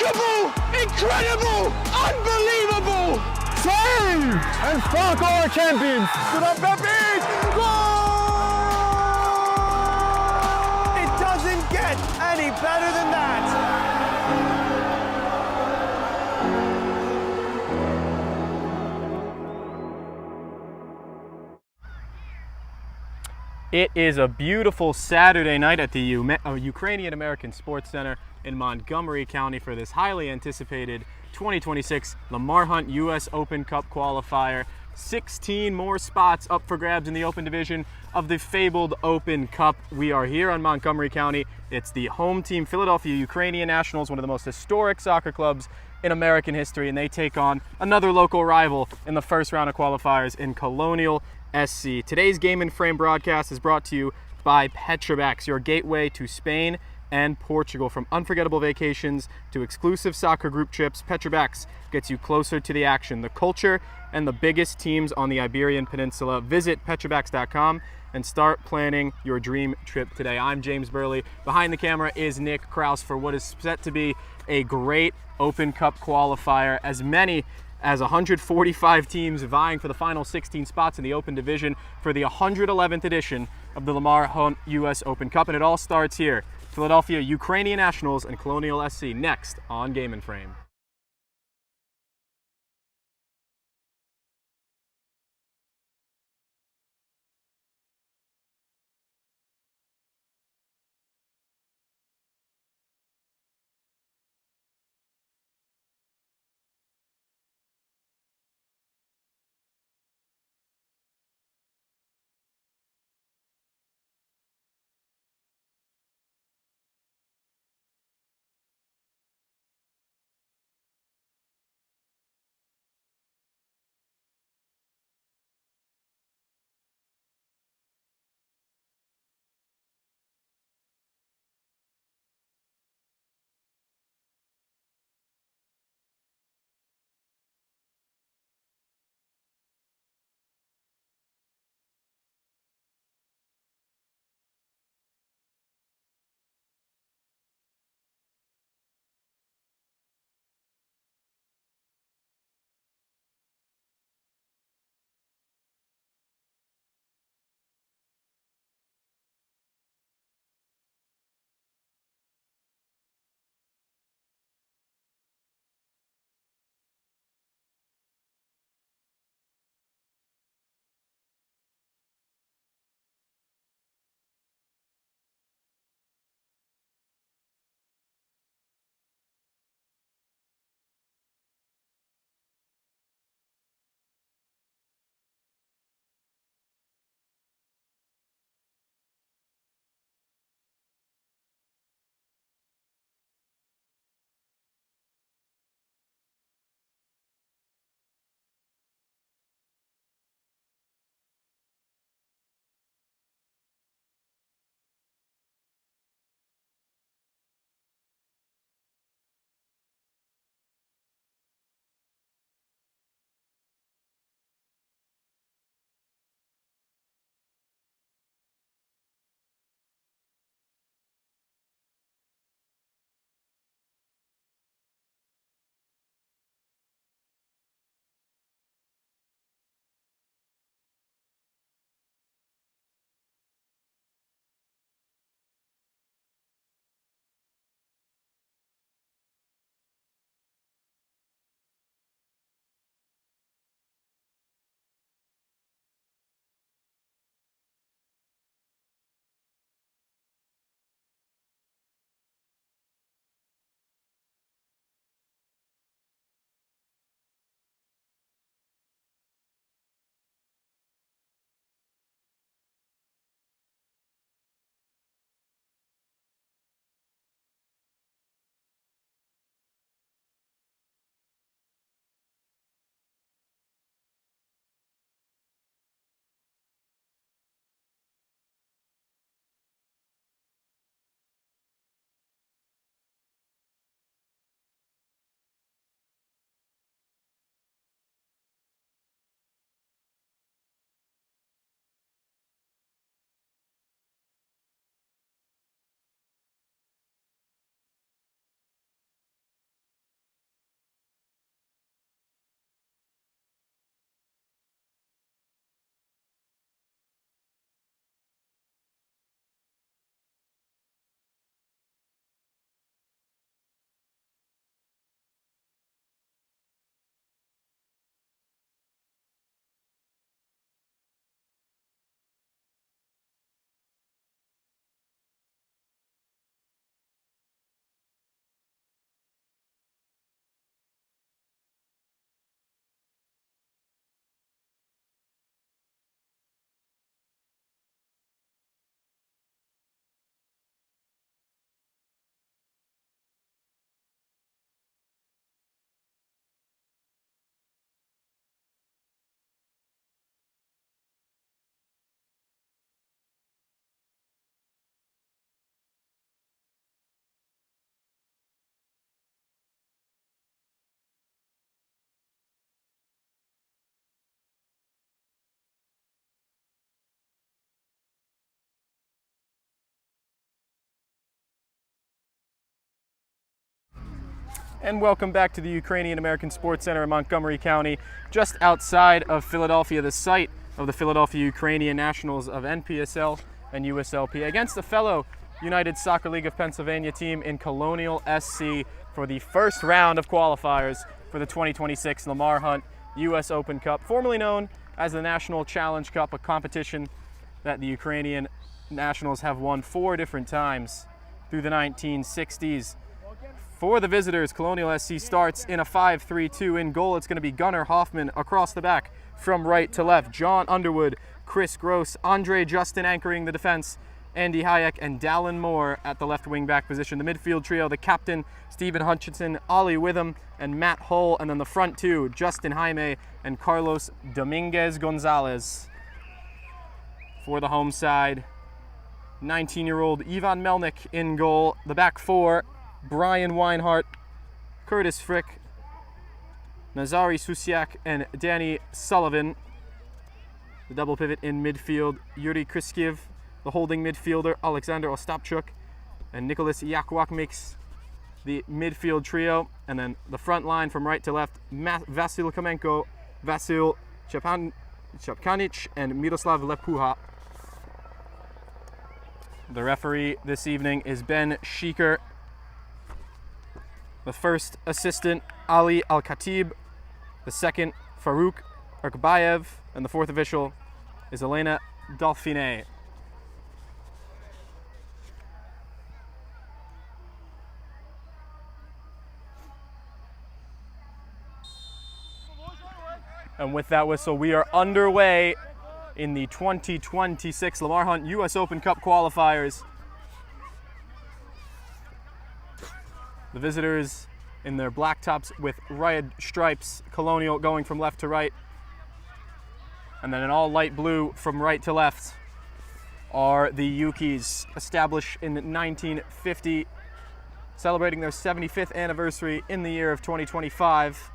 Unbelievable! Incredible! Unbelievable! Save! And Spark are champions! It doesn't get any better than that! It is a beautiful Saturday night at the Ukrainian American Sports Center in Montgomery County for this highly anticipated 2026 Lamar Hunt U.S. Open Cup qualifier. 16 more spots up for grabs in the open division of the fabled Open Cup. We are here on Montgomery County. It's the home team, Philadelphia Ukrainian Nationals, one of the most historic soccer clubs in American history, and they take on another local rival in the first round of qualifiers in Colonial SC. Today's Game and Frame broadcast is brought to you by Petrobax, your gateway to Spain and Portugal. From unforgettable vacations to exclusive soccer group trips, Petrobax gets you closer to the action, the culture, and the biggest teams on the Iberian Peninsula. Visit petrobax.com and start planning your dream trip today. I'm James Burley. Behind the camera is Nick Kraus for what is set to be a great Open Cup qualifier. As many as 145 teams vying for the final 16 spots in the Open Division for the 111th edition of the Lamar Hunt U.S. Open Cup. And it all starts here. Philadelphia Ukrainian Nationals and Colonial SC next on Game and Frame. And welcome back to the Ukrainian American Sports Center in Montgomery County, just outside of Philadelphia, the site of the Philadelphia Ukrainian Nationals of NPSL and USLP, against the fellow United Soccer League of Pennsylvania team in Colonial SC for the first round of qualifiers for the 2026 Lamar Hunt US Open Cup, formerly known as the National Challenge Cup, a competition that the Ukrainian Nationals have won 4 different times through the 1960s. For the visitors, Colonial SC starts in a 5-3-2. In goal, it's going to be Gunnar Hoffman across the back from right to left. John Underwood, Chris Gross, Andre Justin anchoring the defense, Andy Hayek, and Dallin Moore at the left wing back position. The midfield trio, the captain, Stephen Hutchinson, Ollie Witham, and Matt Hull. And then the front two, Justin Jaime and Carlos Dominguez Gonzalez. For the home side, 19-year-old Ivan Melnik in goal. The back four, Brian Weinhart, Curtis Frick, Nazari Susiak, and Danny Sullivan. The double pivot in midfield, Yuri Kriskiev, the holding midfielder, Alexander Ostapchuk, and Nicholas Yakwak makes the midfield trio. And then the front line from right to left, Vasil Kamenko, Vasil Chapkanich, and Miroslav Lepuha. The referee this evening is Ben Sheeker. The first assistant, Ali Al-Khatib. The second, Farouk Erkbayev. And the fourth official is Elena Dolphine. And with that whistle, we are underway in the 2026 Lamar Hunt US Open Cup qualifiers. The visitors in their black tops with red stripes, Colonial going from left to right. And then in all light blue from right to left are the Yukis, established in 1950, celebrating their 75th anniversary in the year of 2025.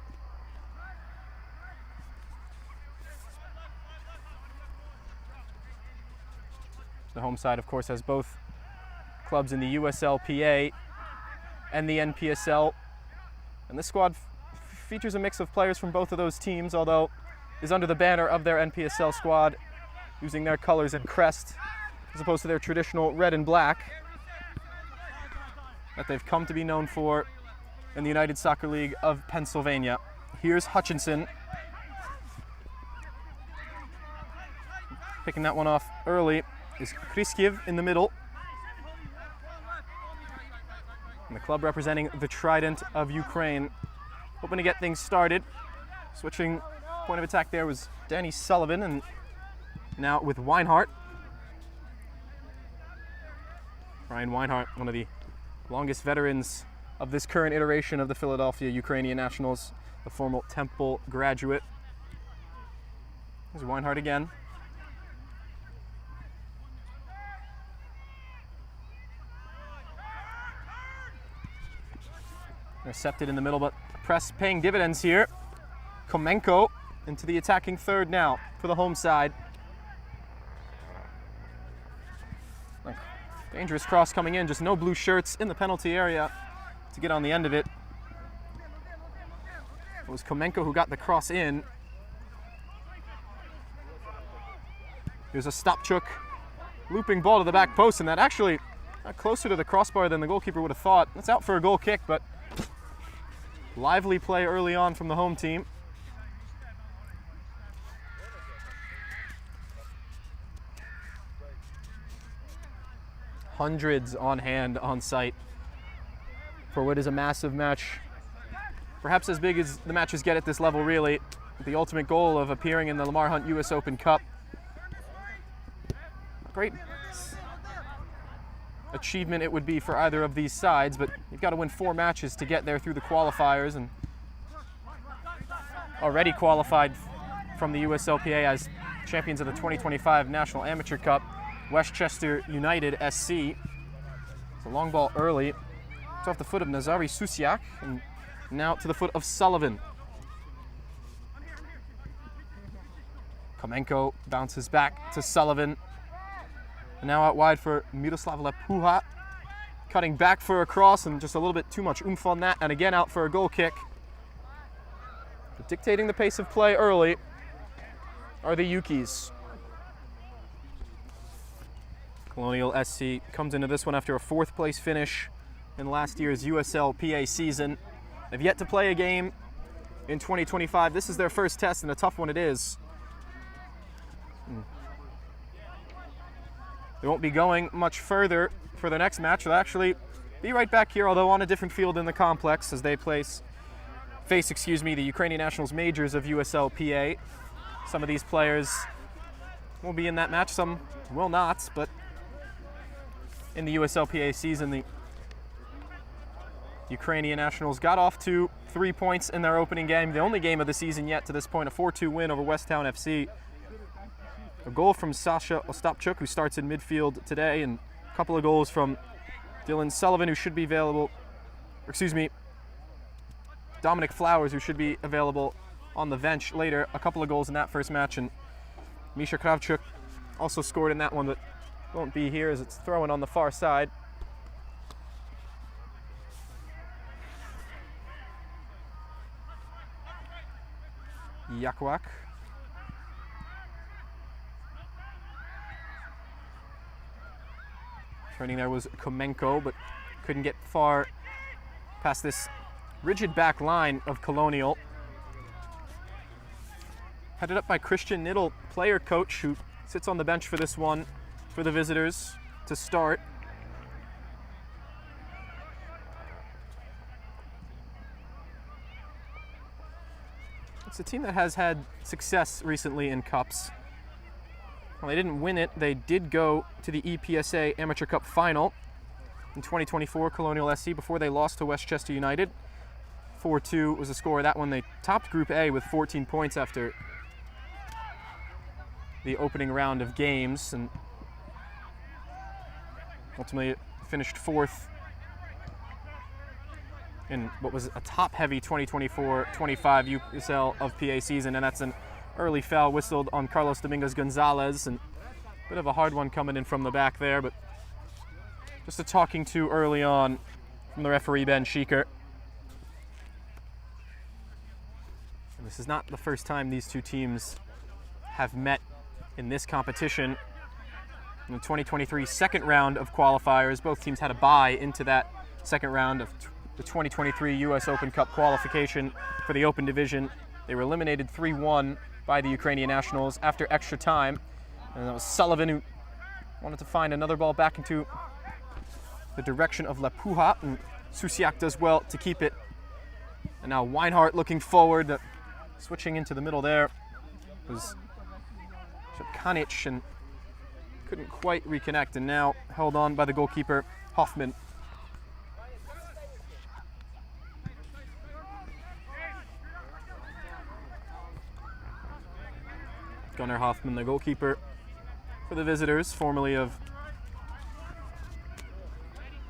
The home side, of course, has both clubs in the USLPA and the NPSL. And this squad features a mix of players from both of those teams, although is under the banner of their NPSL squad, using their colors and crest as opposed to their traditional red and black that they've come to be known for in the United Soccer League of Pennsylvania. Here's Hutchinson, picking that one off early is Kriskiev in the middle. And the club representing the Trident of Ukraine, hoping to get things started. Switching point of attack there was Danny Sullivan, and now with Weinhart. Brian Weinhart, one of the longest veterans of this current iteration of the Philadelphia Ukrainian Nationals, the former Temple graduate. There's Weinhart again. Intercepted in the middle, but press paying dividends here. Komenko into the attacking third now for the home side. Dangerous cross coming in, just no blue shirts in the penalty area to get on the end of it. It was Komenko who got the cross in. Here's a Stopchuk looping ball to the back post, and that actually closer to the crossbar than the goalkeeper would have thought. That's out for a goal kick, but lively play early on from the home team. Hundreds on hand on site for what is a massive match. Perhaps as big as the matches get at this level, really. The ultimate goal of appearing in the Lamar Hunt US Open Cup. Great achievement it would be for either of these sides, but you've got to win 4 matches to get there through the qualifiers, and already qualified from the USLPA as champions of the 2025 National Amateur Cup, Westchester United SC. It's a long ball early. It's off the foot of Nazari Susiak, and now to the foot of Sullivan. Komenko bounces back to Sullivan. And now out wide for Miroslav Lepuha. Cutting back for a cross and just a little bit too much oomph on that. And again out for a goal kick. But dictating the pace of play early are the Yukis. Colonial SC comes into this one after a 4th place finish in last year's USL-PA season. They've yet to play a game in 2025. This is their first test, and a tough one it is. They won't be going much further for the next match. They'll actually be right back here, although on a different field in the complex, as they face the Ukrainian Nationals majors of USL-PA. Some of these players will be in that match, some will not, but in the USL-PA season, the Ukrainian Nationals got off to 3 points in their opening game, the only game of the season yet to this point, a 4-2 win over West Town FC. A goal from Sasha Ostapchuk, who starts in midfield today, and a couple of goals from Dylan Sullivan, who should be available, Dominic Flowers, who should be available on the bench later. A couple of goals in that first match, and Misha Kravchuk also scored in that one, but won't be here as it's thrown on the far side. Yakwak. Turning there was Komenko, but couldn't get far past this rigid back line of Colonial. Headed up by Christian Niddle, player coach, who sits on the bench for this one for the visitors to start. It's a team that has had success recently in cups. Well, they didn't win it. They did go to the EPSA Amateur Cup final in 2024, Colonial SC, before they lost to Westchester United. 4-2 was the score of that one. They topped Group A with 14 points after the opening round of games, and ultimately finished 4th in what was a top-heavy 2024-25 USL of PA season, and that's an early foul whistled on Carlos Dominguez Gonzalez, and a bit of a hard one coming in from the back there, but just a talking to early on from the referee, Ben Schieker. And this is not the first time these two teams have met in this competition. In the 2023 second round of qualifiers, both teams had a bye into that second round of the 2023 US Open Cup qualification for the Open Division. They were eliminated 3-1 by the Ukrainian Nationals after extra time. And that was Sullivan who wanted to find another ball back into the direction of Lepuha, and Susiak does well to keep it. And now Weinhardt looking forward, switching into the middle there was Kanic, and couldn't quite reconnect, and now held on by the goalkeeper, Hoffman. Gunnar Hoffman, the goalkeeper for the visitors, formerly of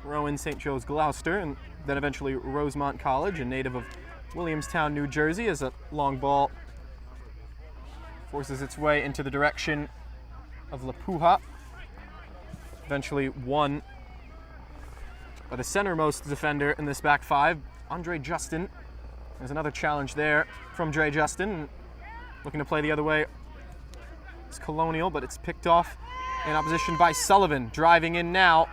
Rowan St. Joe's Gloucester, and then eventually Rosemont College, and native of Williamstown, New Jersey, as a long ball forces its way into the direction of Lepuha. Eventually won by the centermost defender in this back five, Andre Justin. There's another challenge there from Dre Justin. Looking to play the other way. It's Colonial, but it's picked off in opposition by Sullivan. Driving in now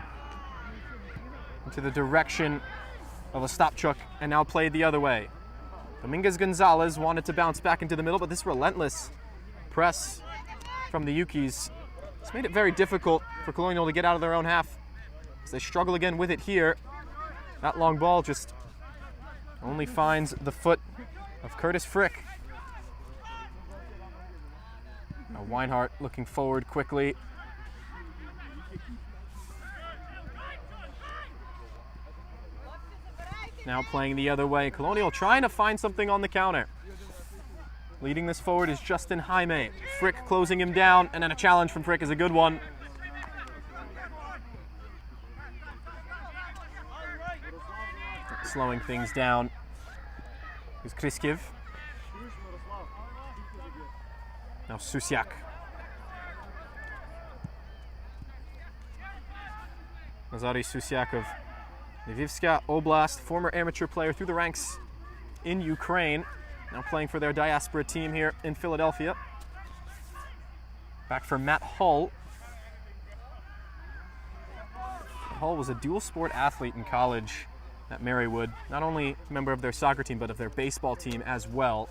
into the direction of Ostapchuk, and now played the other way. Dominguez Gonzalez wanted to bounce back into the middle, but this relentless press from the Yukis has made it very difficult for Colonial to get out of their own half, as they struggle again with it here. That long ball just only finds the foot of Curtis Frick. Now Weinhardt looking forward quickly. Now playing the other way. Colonial trying to find something on the counter. Leading this forward is Justin Jaime. Frick closing him down, and then a challenge from Frick is a good one. Slowing things down is Kriskiv. Now Susiak. Nazari Susiak of Lvivska Oblast, former amateur player through the ranks in Ukraine, now playing for their diaspora team here in Philadelphia. Back for Matt Hull. Hull was a dual sport athlete in college at Marywood, not only a member of their soccer team, but of their baseball team as well.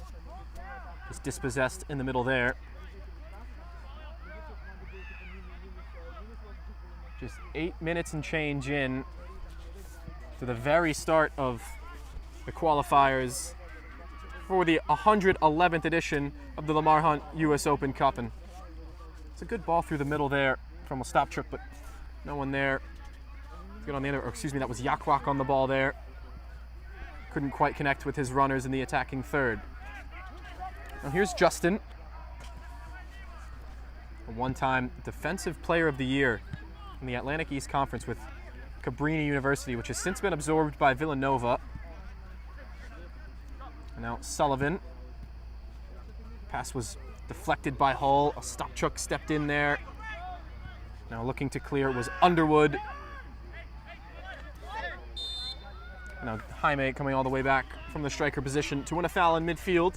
Just dispossessed in the middle there. Just 8 minutes and change in to the very start of the qualifiers for the 111th edition of the Lamar Hunt US Open Cup. And it's a good ball through the middle there from Ostapchuk, but no one there. Good on the other, or excuse me, that was Yakwak on the ball there. Couldn't quite connect with his runners in the attacking third. Now here's Justin, a one-time Defensive Player of the Year in the Atlantic East Conference with Cabrini University, which has since been absorbed by Villanova. And now Sullivan. Pass was deflected by Hull. Ostapchuk stepped in there. Now looking to clear was Underwood. Now Jaime coming all the way back from the striker position to win a foul in midfield.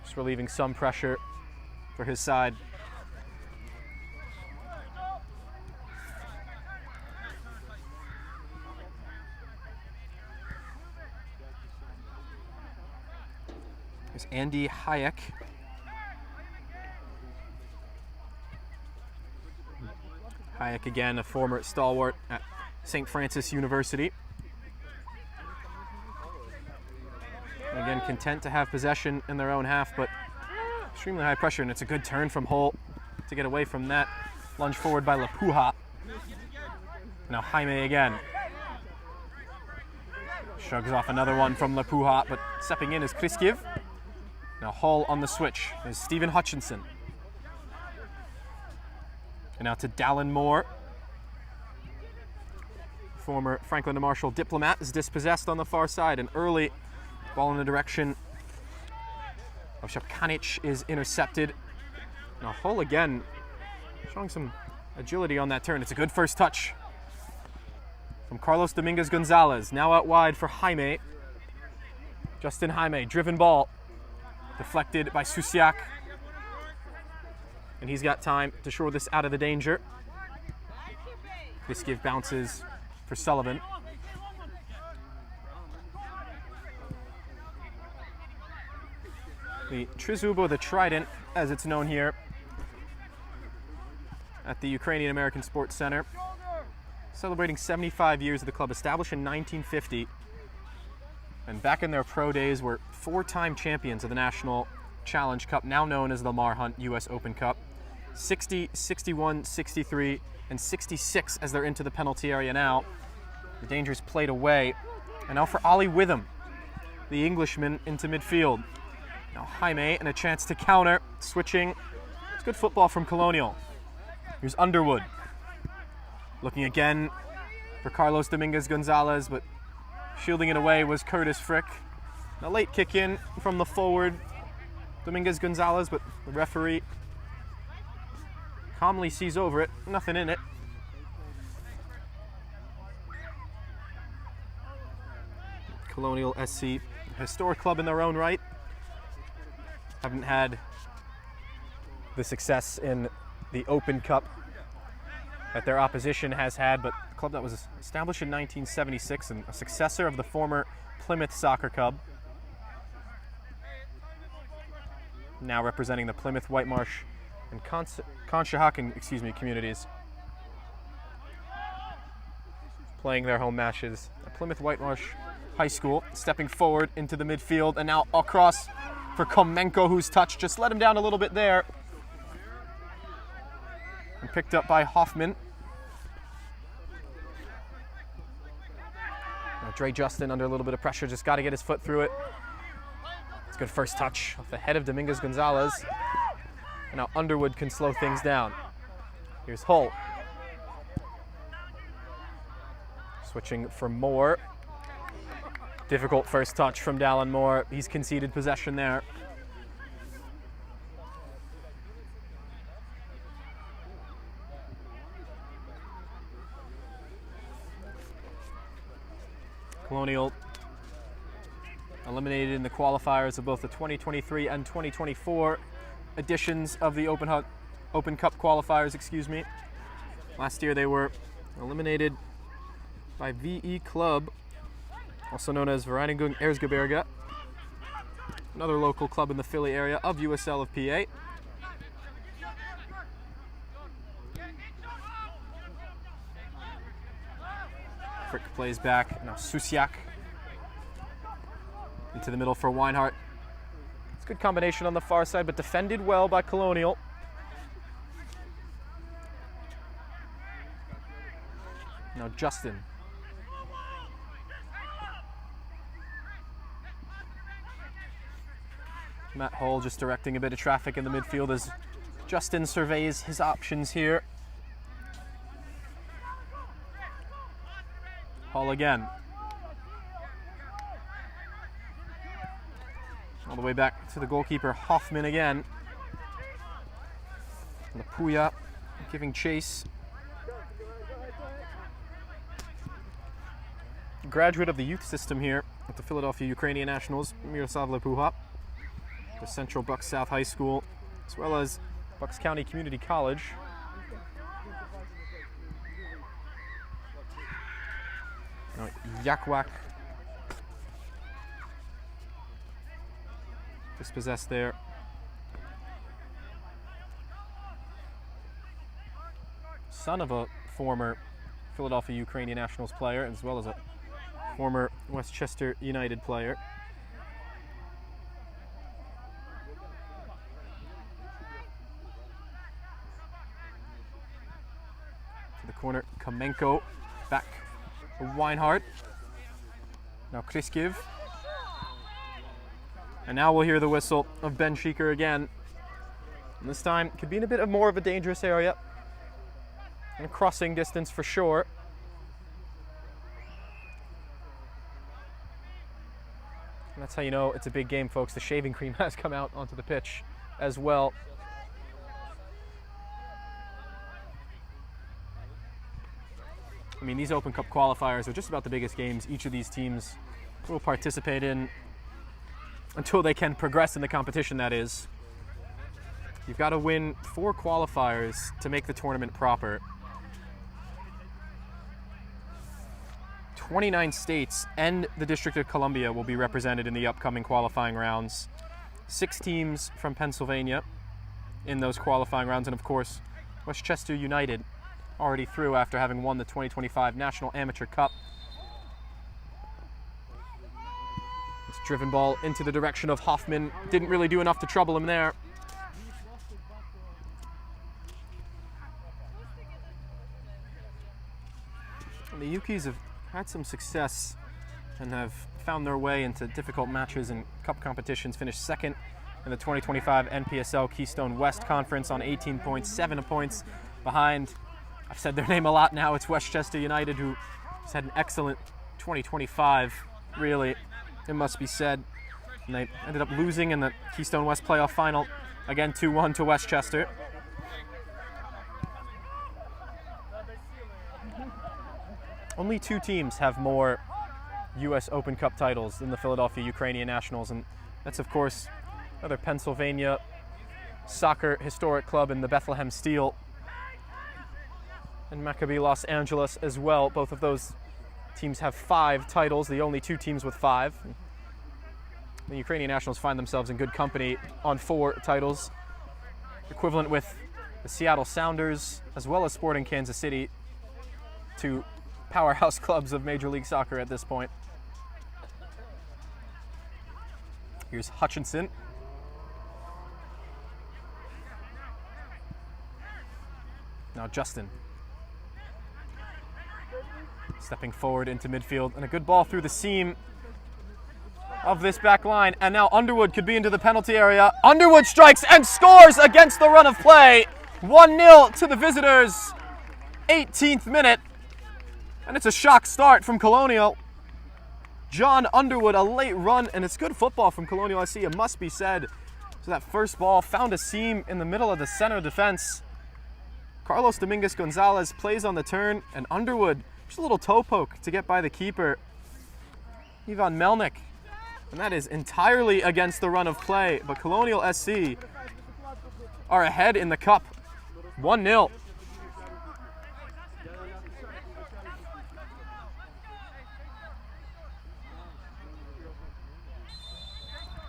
Just relieving some pressure for his side. There's Andy Hayek. Hayek again, a former stalwart at St. Francis University. Again, content to have possession in their own half, but extremely high pressure, and it's a good turn from Hull to get away from that. Lunge forward by Lapuha. Now Jaime again. Shrugs off another one from Lapuha, but stepping in is Kriskiv. Now Hull on the switch is Stephen Hutchinson. And now to Dallin Moore. Former Franklin and Marshall diplomat is dispossessed on the far side, and early ball in the direction of Shapkanic is intercepted. Now Hull again showing some agility on that turn. It's a good first touch from Carlos Dominguez Gonzalez. Now out wide for Jaime. Justin Jaime, driven ball. Deflected by Susiak. And he's got time to shore this out of the danger. Kriskiv bounces for Sullivan. The Trizubo, the Trident, as it's known here at the Ukrainian American Sports Center, celebrating 75 years of the club, established in 1950. And back in their pro days were 4-time champions of the National Challenge Cup, now known as the Lamar Hunt US Open Cup. 60, 61, 63, and 66 as they're into the penalty area now. The danger's played away. And now for Ollie Witham, the Englishman, into midfield. Now Jaime and a chance to counter, switching. It's good football from Colonial. Here's Underwood. Looking again for Carlos Dominguez Gonzalez, but shielding it away was Curtis Frick. A late kick in from the forward, Dominguez Gonzalez, but the referee calmly sees over it, nothing in it. Colonial SC, historic club in their own right. Haven't had the success in the Open Cup that their opposition has had, but a club that was established in 1976 and a successor of the former Plymouth Soccer Club. Now representing the Plymouth, Whitemarsh, and Conshohocken, communities. Playing their home matches at Plymouth Whitemarsh High School, stepping forward into the midfield, and now across for Komenko, who's touched. Just let him down a little bit there. And picked up by Hoffman. Now Dre Justin under a little bit of pressure, just got to get his foot through it. It's a good first touch off the head of Dominguez Gonzalez. And now Underwood can slow things down. Here's Hull. Switching for Moore. Difficult first touch from Dallin Moore. He's conceded possession there. Colonial eliminated in the qualifiers of both the 2023 and 2024 editions of the Open Cup qualifiers, excuse me. Last year they were eliminated by VE Club, also known as Vereinigung Erzgebirge, another local club in the Philly area of USL of PA. Frick plays back, now Susiak into the middle for Weinhardt. It's a good combination on the far side, but defended well by Colonial. Now Justin. Matt Hull just directing a bit of traffic in the midfield as Justin surveys his options here. Hull again. All the way back to the goalkeeper, Hoffman again. Lapuya giving chase. Graduate of the youth system here at the Philadelphia Ukrainian Nationals, Miroslav Lapuha, the Central Bucks South High School, as well as Bucks County Community College. Now Yakwak dispossessed there. Son of a former Philadelphia Ukrainian Nationals player, as well as a former Westchester United player. To the corner, Kamenko back for Weinhardt. Now Kriskiv. And now we'll hear the whistle of Ben Sheeker again. And this time could be in a bit more of a dangerous area. And a crossing distance for sure. And that's how you know it's a big game, folks. The shaving cream has come out onto the pitch as well. I mean, these Open Cup qualifiers are just about the biggest games each of these teams will participate in until they can progress in the competition, that is. You've got to win 4 qualifiers to make the tournament proper. 29 states and the District of Columbia will be represented in the upcoming qualifying rounds. 6 teams from Pennsylvania in those qualifying rounds, and of course, Westchester United already through after having won the 2025 National Amateur Cup. It's driven ball into the direction of Hoffman. Didn't really do enough to trouble him there. And the Yukis have had some success and have found their way into difficult matches and cup competitions. Finished second in the 2025 NPSL Keystone West Conference on 18 points, 7 points behind. I've said their name a lot now. It's Westchester United, who has had an excellent 2025, really, it must be said. And they ended up losing in the Keystone West playoff final, again 2-1 to Westchester. Only 2 teams have more U.S. Open Cup titles than the Philadelphia Ukrainian Nationals, and that's, of course, another Pennsylvania soccer historic club in the Bethlehem Steel, and Maccabi Los Angeles as well. Both of those teams have 5 titles, the only 2 teams with 5. The Ukrainian Nationals find themselves in good company on 4 titles, equivalent with the Seattle Sounders as well as Sporting Kansas City, 2 powerhouse clubs of Major League Soccer at this point. Here's Hutchinson. Now Justin. Stepping forward into midfield, and a good ball through the seam of this back line. And now Underwood could be into the penalty area. Underwood strikes and scores against the run of play. 1-0 to the visitors. 18th minute. And it's a shock start from Colonial. John Underwood, a late run, and it's good football from Colonial, I see, it must be said. So that first ball found a seam in the middle of the center defense. Carlos Dominguez Gonzalez plays on the turn, and Underwood, just a little toe poke to get by the keeper. Ivan Melnik. And that is entirely against the run of play, but Colonial SC are ahead in the cup, 1-0.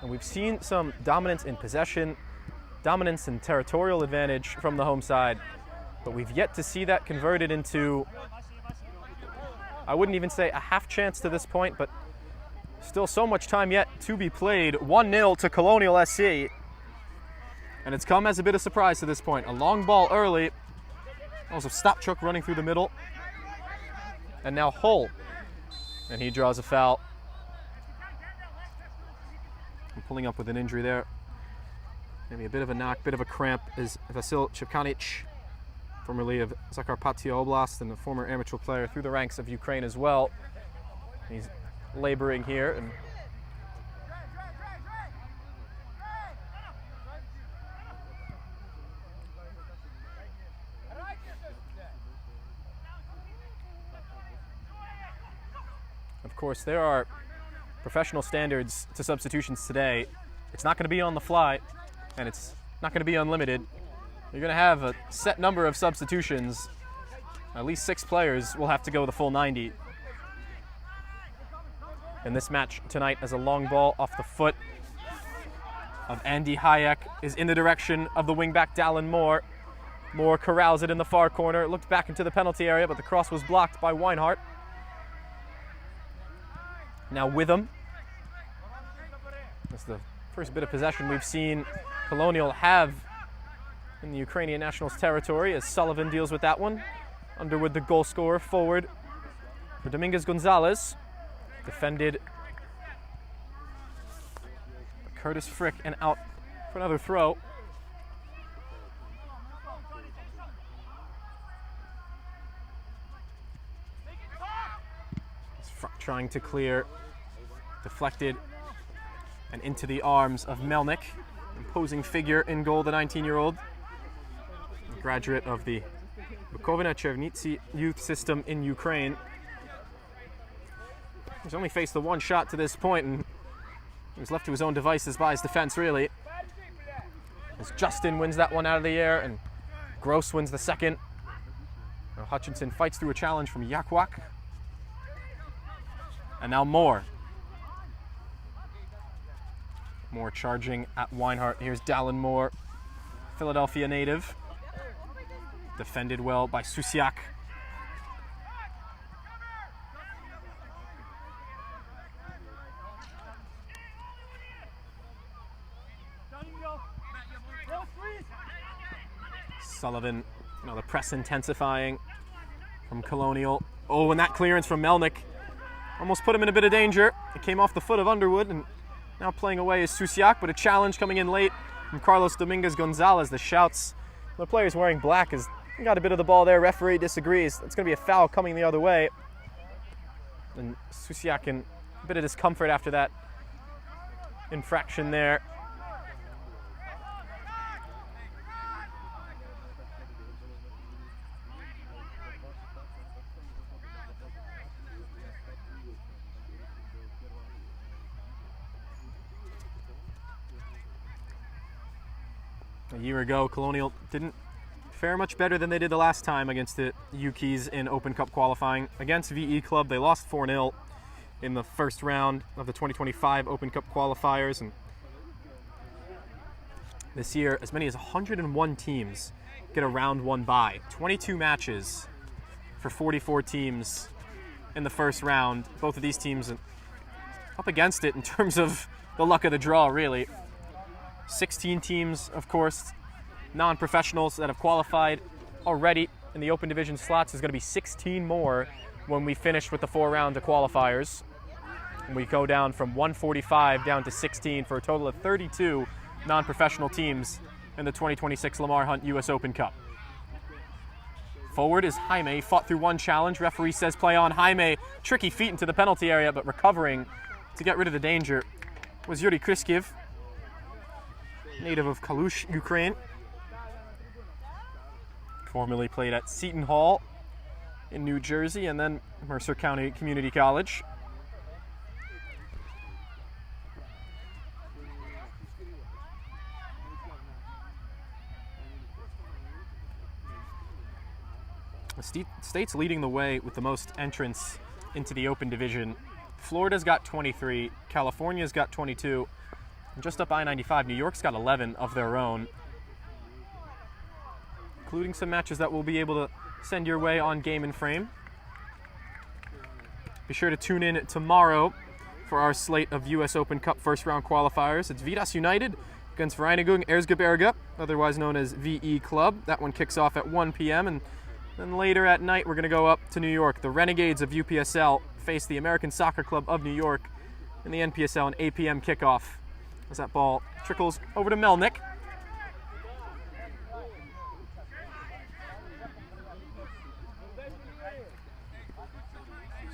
And we've seen some dominance in possession, dominance and territorial advantage from the home side, but we've yet to see that converted into, I wouldn't even say a half chance to this point, but still so much time yet to be played. 1-0 to Colonial SC. And it's come as a bit of surprise to this point. A long ball early. Also Stopchuk running through the middle. And now Hull. And he draws a foul. And pulling up with an injury there. Maybe a bit of a knock, bit of a cramp is Vasil Chepkanic, formerly of Zakarpattia Oblast and a former amateur player through the ranks of Ukraine as well. He's laboring here, and of course there are professional standards to substitutions today. It's not going to be on the fly, and it's not going to be unlimited. You're going to have a set number of substitutions. At least 6 players will have to go the full 90. And this match tonight, as a long ball off the foot of Andy Hayek is in the direction of the wingback Dallin Moore. Moore corrals it in the far corner, looked back into the penalty area, but the cross was blocked by Weinhardt. Now Witham. That's the first bit of possession we've seen Colonial have in the Ukrainian nationals territory, as Sullivan deals with that one. Underwood, the goal scorer, forward for Dominguez Gonzalez. Defended by Curtis Frick, and out for another throw. Frick trying to clear, deflected, and into the arms of Melnik. Imposing figure in goal, the 19-year-old. Graduate of the Bukovina Chernivtsi youth system in Ukraine. He's only faced the one shot to this point, and he was left to his own devices by his defense, really. As Justin wins that one out of the air, and Gross wins the second. Now Hutchinson fights through a challenge from Yakwak. And now Moore. Moore charging at Weinhardt. Here's Dallin Moore, Philadelphia native. Defended well by Susiak. Sullivan, the press intensifying from Colonial. Oh, and that clearance from Melnik almost put him in a bit of danger. It came off the foot of Underwood, and now playing away is Susiak, but a challenge coming in late from Carlos Dominguez Gonzalez. The shouts, the players wearing black, as he got a bit of the ball there. Referee disagrees. It's going to be a foul coming the other way. And Susiak in a bit of discomfort after that infraction there. A year ago, Colonial didn't fare much better than they did the last time against the Ukis in Open Cup qualifying. Against VE Club, they lost 4-0 in the first round of the 2025 Open Cup qualifiers. And this year, as many as 101 teams get a round 1 bye. 22 matches for 44 teams in the first round. Both of these teams up against it in terms of the luck of the draw, really. 16 teams, of course, non-professionals that have qualified already in the open division slots. There's going to be 16 more when we finish with the 4 rounds of qualifiers. And we go down from 145 down to 16 for a total of 32 non-professional teams in the 2026 Lamar Hunt US Open Cup. Forward is Jaime. He fought through one challenge. Referee says play on. Jaime, tricky feet into the penalty area, but recovering to get rid of the danger was Yuri Kriskiev, native of Kalush, Ukraine. Formerly played at Seton Hall in New Jersey and then Mercer County Community College. The state's leading the way with the most entrants into the open division. Florida's got 23, California's got 22, and just up I-95, New York's got 11 of their own, including some matches that we'll be able to send your way on Game and Frame. Be sure to tune in tomorrow for our slate of US Open Cup first round qualifiers. It's Vidas United against Vereinigung Erzgebirge, otherwise known as VE Club. That one kicks off at 1 p.m. and then later at night we're going to go up to New York. The Renegades of UPSL face the American Soccer Club of New York in the NPSL, an 8 p.m. kickoff. As that ball trickles over to Melnick.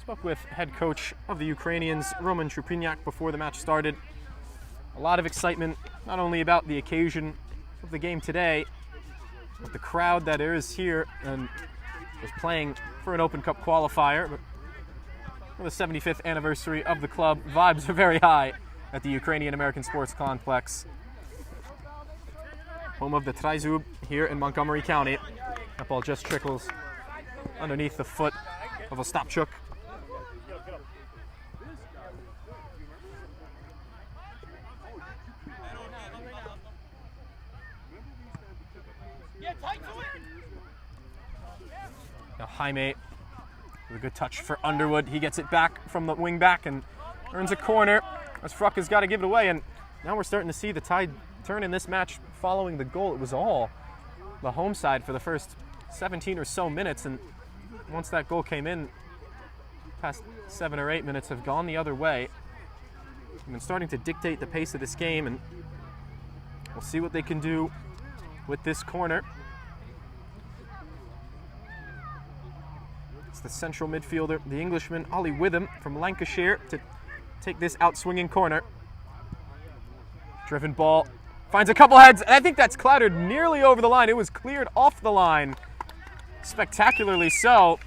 Spoke with head coach of the Ukrainians, Roman Trupinyak, before the match started. A lot of excitement, not only about the occasion of the game today, but the crowd that is here and was playing for an Open Cup qualifier. But for the 75th anniversary of the club, vibes are very high at the Ukrainian American Sports Complex, home of the Trizub here in Montgomery County. That ball just trickles underneath the foot of Ostapchuk. Now Jaime with a good touch for Underwood. He gets it back from the wing back and earns a corner as Fruck has got to give it away. And now we're starting to see the tide turn in this match following the goal. It was all the home side for the first 17 or so minutes. And once that goal came in, past 7 or 8 minutes have gone the other way. And been starting to dictate the pace of this game. And we'll see what they can do with this corner. It's the central midfielder, the Englishman, Ollie Witham from Lancashire, to take this out-swinging corner. Driven ball, finds a couple heads, and I think that's clattered nearly over the line. It was cleared off the line, spectacularly so.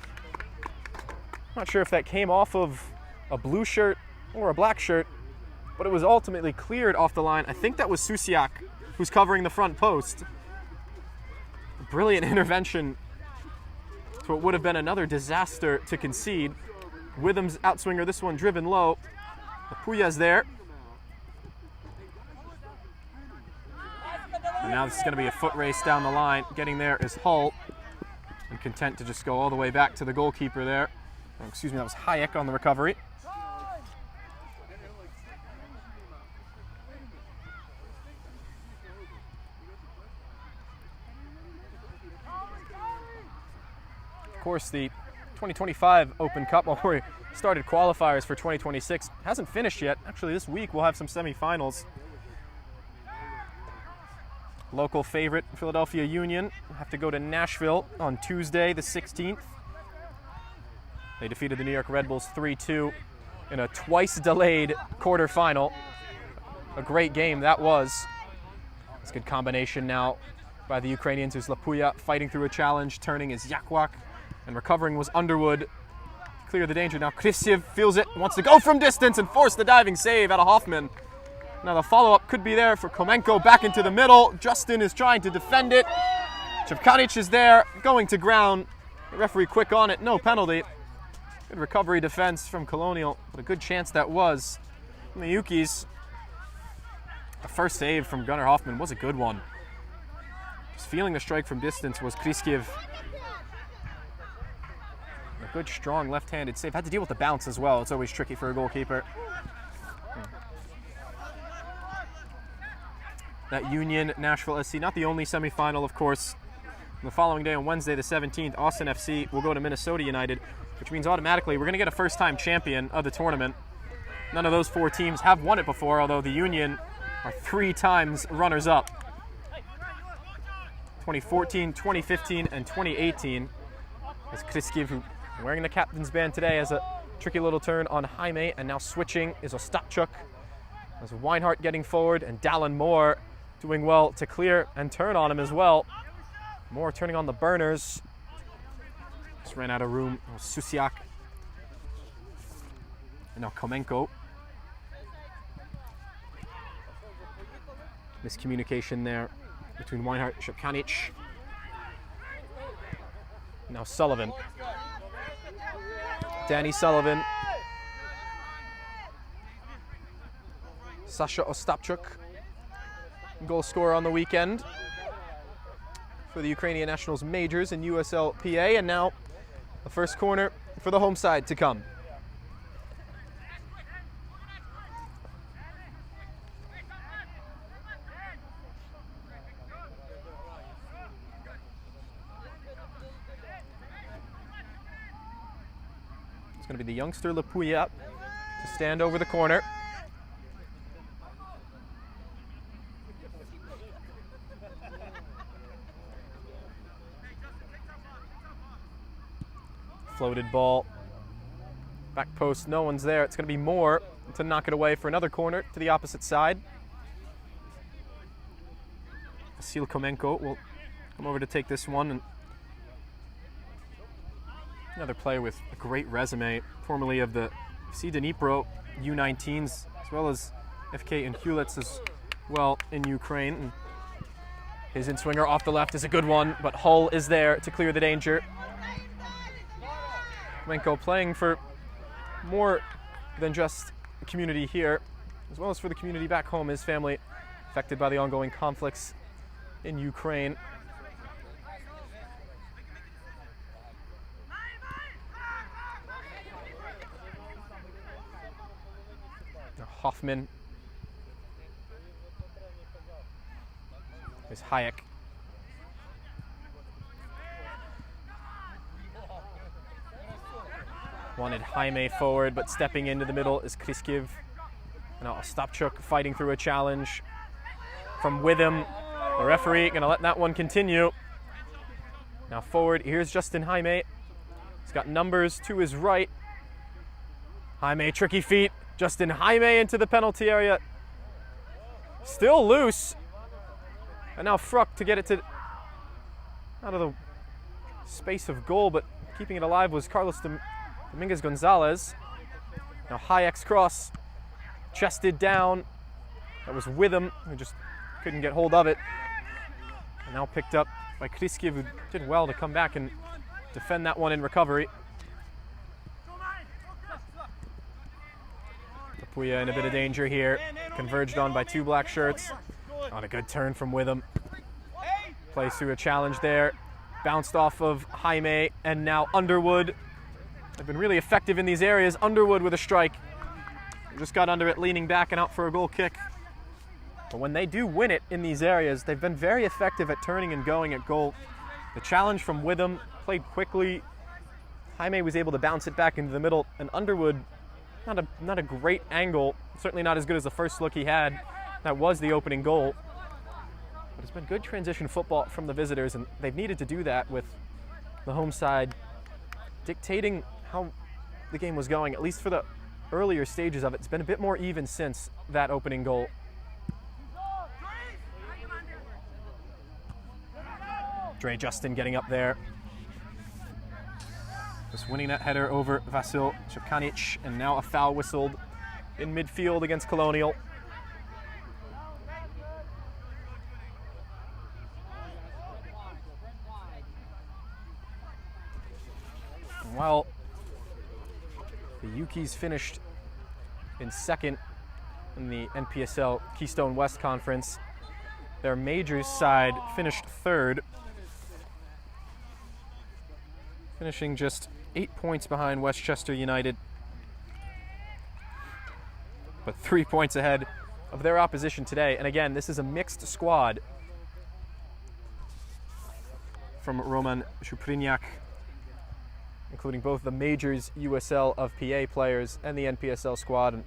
Not sure if that came off of a blue shirt or a black shirt, but it was ultimately cleared off the line. I think that was Susiak, who's covering the front post. Brilliant intervention to what would have been another disaster to concede. Witham's outswinger, this one driven low. Puya's there. And now this is going to be a foot race down the line. Getting there is Hull, and content to just go all the way back to the goalkeeper there. Oh, excuse me, that was Hayek on the recovery. Of course, the 2025 Open Cup, well, we started qualifiers for 2026, hasn't finished yet. Actually, this week we'll have some semifinals. Local favorite, Philadelphia Union, have to go to Nashville on Tuesday, the 16th. They defeated the New York Red Bulls 3-2 in a twice-delayed quarterfinal. A great game that was. It's a good combination now by the Ukrainians. There's Lapuya fighting through a challenge, turning is Yakwak, and recovering was Underwood. Clear the danger. Now Kristiev feels it, wants to go from distance and force the diving save out of Hoffman. Now the follow-up could be there for Komenko, back into the middle. Justin is trying to defend it. Chevkanic is there, going to ground. The referee quick on it, no penalty. Good recovery defense from Colonial, but a good chance that was. From the Yukis. The first save from Gunnar Hoffman was a good one. Just feeling the strike from distance was Kristiev. A good, strong left-handed save. Had to deal with the bounce as well. It's always tricky for a goalkeeper. That Union Nashville SC, not the only semifinal, of course. The following day on Wednesday, the 17th, Austin FC will go to Minnesota United, which means automatically we're going to get a first-time champion of the tournament. None of those 4 teams have won it before, although the Union are 3 times runners-up. 2014, 2015, and 2018. As Kristiev, who wearing the captain's band today, has a tricky little turn on Jaime, and now switching is Ostapchuk. As Weinhardt getting forward, and Dallin Moore doing well to clear and turn on him as well. Moore turning on the burners. Just ran out of room. Susiak. And now Komenko. Miscommunication there between Weinhardt and Chevkanic. Now Sullivan. Danny Sullivan. Sasha Ostapchuk, goal scorer on the weekend for the Ukrainian Nationals majors in USLPA. And now the first corner for the home side to come. It's going to be the youngster Lapuya to stand over the corner. Floated ball. Back post, no one's there. It's going to be Moore to knock it away for another corner to the opposite side. Vasil Komenko will come over to take this one. And another player with a great resume, formerly of the FC Dnipro U19s, as well as FK and Hulets as well in Ukraine. And his in-swinger off the left is a good one, but Hull is there to clear the danger. Komenko playing for more than just the community here, as well as for the community back home, his family affected by the ongoing conflicts in Ukraine. Hoffman. There's Hayek. Wanted Jaime forward, but stepping into the middle is Kriskiv. Now Ostapchuk fighting through a challenge from Witham. The referee gonna let that one continue. Now forward, here's Justin Jaime. He's got numbers to his right. Jaime, tricky feet. Justin Jaime into the penalty area. Still loose. And now Fruck to get it to out of the space of goal, but keeping it alive was Carlos Dominguez Gonzalez. Now Hayek's cross, chested down. That was Witham, who just couldn't get hold of it. And now picked up by Kriskiv, who did well to come back and defend that one in recovery. Lapuya in a bit of danger here. Converged on by two black shirts. On a good turn from Witham. Plays through a challenge there. Bounced off of Jaime, and now Underwood. They've been really effective in these areas. Underwood with a strike. Just got under it, leaning back and out for a goal kick. But when they do win it in these areas, they've been very effective at turning and going at goal. The challenge from Witham, played quickly. Jaime was able to bounce it back into the middle, and Underwood, not a great angle, certainly not as good as the first look he had. That was the opening goal. But it's been good transition football from the visitors, and they've needed to do that with the home side dictating how the game was going, at least for the earlier stages of it. It's been a bit more even since that opening goal. Dre Justin getting up there. Just winning that header over Vasil Chepkanic, and now a foul whistled in midfield against Colonial. And while the Yukis finished in second in the NPSL Keystone West Conference, their majors side finished third, finishing just 8 points behind Westchester United, but 3 points ahead of their opposition today. And again, this is a mixed squad from Roman Shupriniak, including both the majors USL of PA players and the NPSL squad. And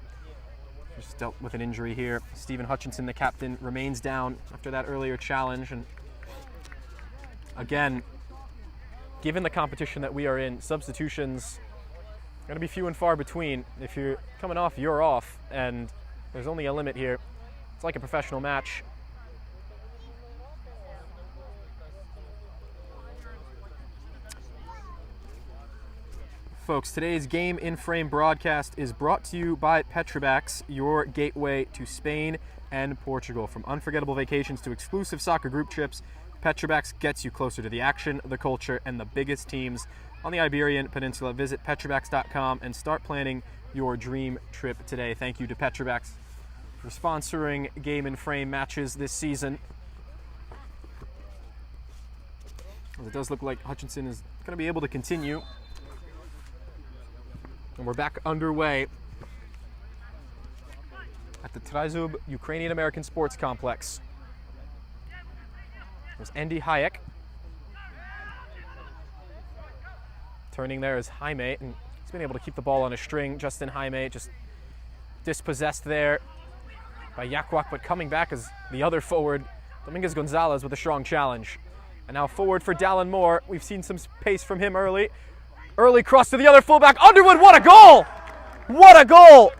just dealt with an injury here. Stephen Hutchinson, the captain, remains down after that earlier challenge. And again, given the competition that we are in, substitutions are going to be few and far between. If you're coming off, you're off, and there's only a limit here. It's like a professional match. Folks, today's Game in Frame broadcast is brought to you by Petrobax, your gateway to Spain and Portugal. From unforgettable vacations to exclusive soccer group trips, Petrovac gets you closer to the action, the culture, and the biggest teams on the Iberian Peninsula. Visit petrovac.com and start planning your dream trip today. Thank you to Petrovac for sponsoring Game and Frame matches this season. It does look like Hutchinson is going to be able to continue. And we're back underway at the Tryzub Ukrainian American Sports Complex. There's Andy Hayek. Turning there is Jaime, and he's been able to keep the ball on a string. Justin Jaime just dispossessed there by Yakwak, but coming back as the other forward, Dominguez Gonzalez, with a strong challenge. And now forward for Dallin Moore. We've seen some pace from him early. Early cross to the other fullback. Underwood, what a goal! What a goal!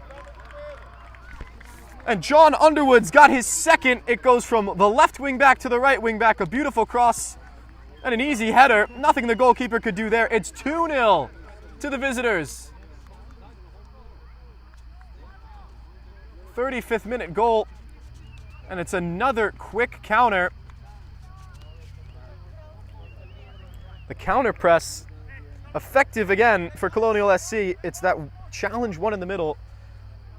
And John Underwood's got his second. It goes from the left wing back to the right wing back. A beautiful cross and an easy header. Nothing the goalkeeper could do there. It's 2-0 to the visitors. 35th minute goal. And it's another quick counter. The counter press, effective again for Colonial SC. It's that challenge one in the middle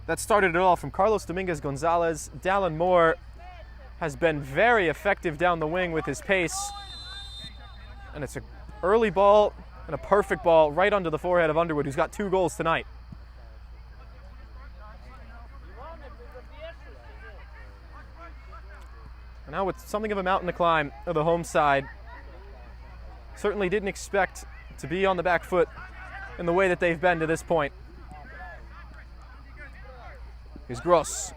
that started it all from Carlos Dominguez Gonzalez. Dallin Moore has been very effective down the wing with his pace. And it's an early ball and a perfect ball right under the forehead of Underwood, who's got 2 goals tonight. And now with something of a mountain to climb of the home side. Certainly didn't expect to be on the back foot in the way that they've been to this point. Here's Gross.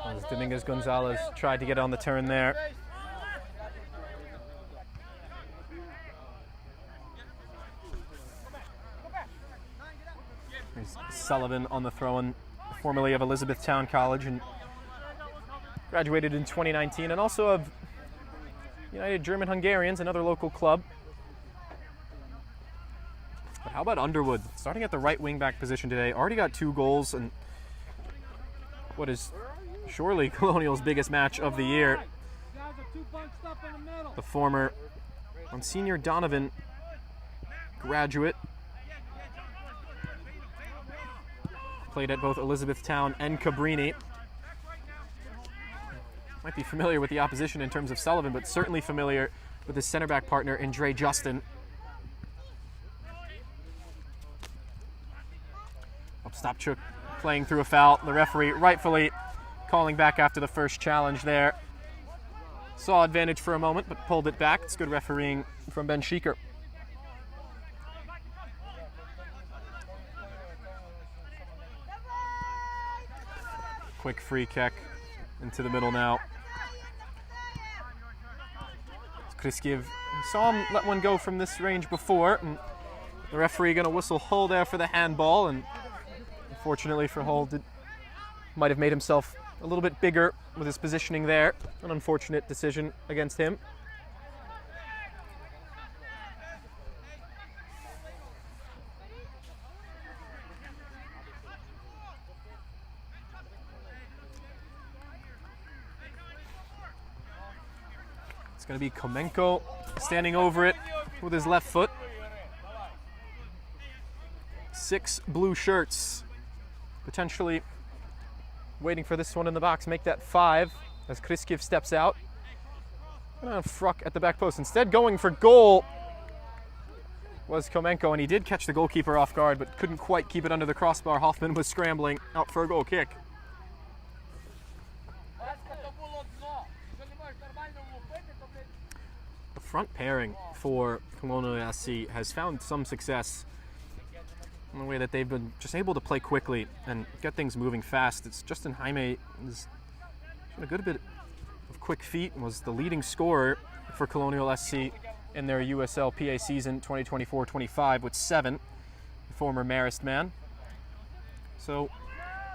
As Dominguez Gonzalez tried to get on the turn there. Here's Sullivan on the throw-in, formerly of Elizabethtown College and graduated in 2019, and also of United German Hungarians, another local club. But how about Underwood? Starting at the right wing back position today, already got 2 goals and what is surely Colonial's biggest match of the year. The former Monsignor Donovan graduate. Played at both Elizabethtown and Cabrini. Might be familiar with the opposition in terms of Sullivan, but certainly familiar with his center back partner, Andre Justin. Stopchuk playing through a foul. The referee rightfully calling back after the first challenge there. Saw advantage for a moment, but pulled it back. It's good refereeing from Ben Schieker. Quick free kick into the middle now. Kriskiev saw him let one go from this range before, and the referee going to whistle Hull there for the handball, and unfortunately for Hull, might have made himself a little bit bigger with his positioning there. An unfortunate decision against him. It's going to be Komenko standing over it with his left foot. 6 blue shirts potentially waiting for this one in the box. Make that 5 as Kriskiev steps out. And Fruck at the back post. Instead going for goal was Komenko, and he did catch the goalkeeper off guard but couldn't quite keep it under the crossbar. Hoffman was scrambling out for a goal kick. The front pairing for Colonial SC has found some success in the way that they've been just able to play quickly and get things moving fast. It's Justin Jaime has shown a good bit of quick feet and was the leading scorer for Colonial SC in their USL PA season 2024-25 with 7, the former Marist man. So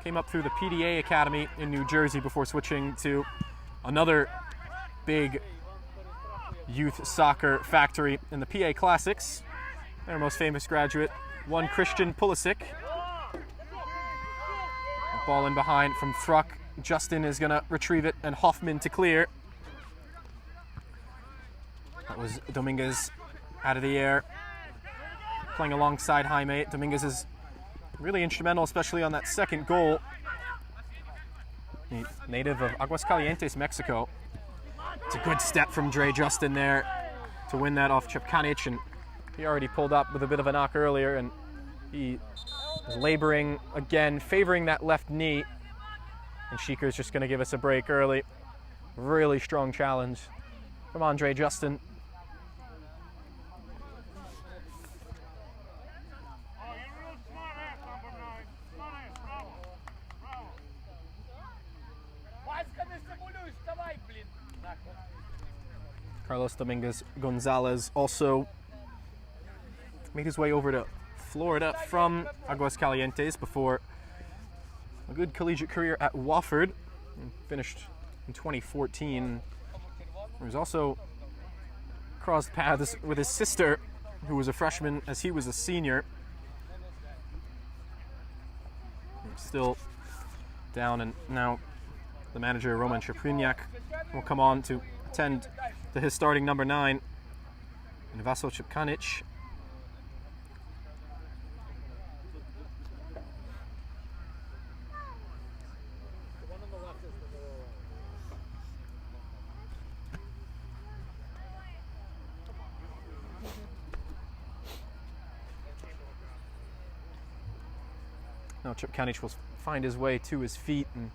came up through the PDA Academy in New Jersey before switching to another big youth soccer factory in the PA Classics. Their most famous graduate, one Christian Pulisic. Ball in behind from Thruck. Justin is going to retrieve it, and Hoffman to clear. That was Dominguez out of the air, playing alongside Jaime. Dominguez is really instrumental, especially on that second goal. Native of Aguascalientes, Mexico. It's a good step from Dre Justin there to win that off Chepkanic, and he already pulled up with a bit of a knock earlier, and he is laboring again, favoring that left knee. And Sheeker's just going to give us a break early. Really strong challenge from Andre Justin. Carlos Dominguez Gonzalez also made his way over to Florida from Aguascalientes before a good collegiate career at Wofford, and finished in 2014. He was also crossed paths with his sister, who was a freshman as he was a senior. Still down, and now the manager, Roman Shapriniak, will come on to attend to his starting number 9, and Vaso Chepkanic. Now Chepkanic will find his way to his feet, and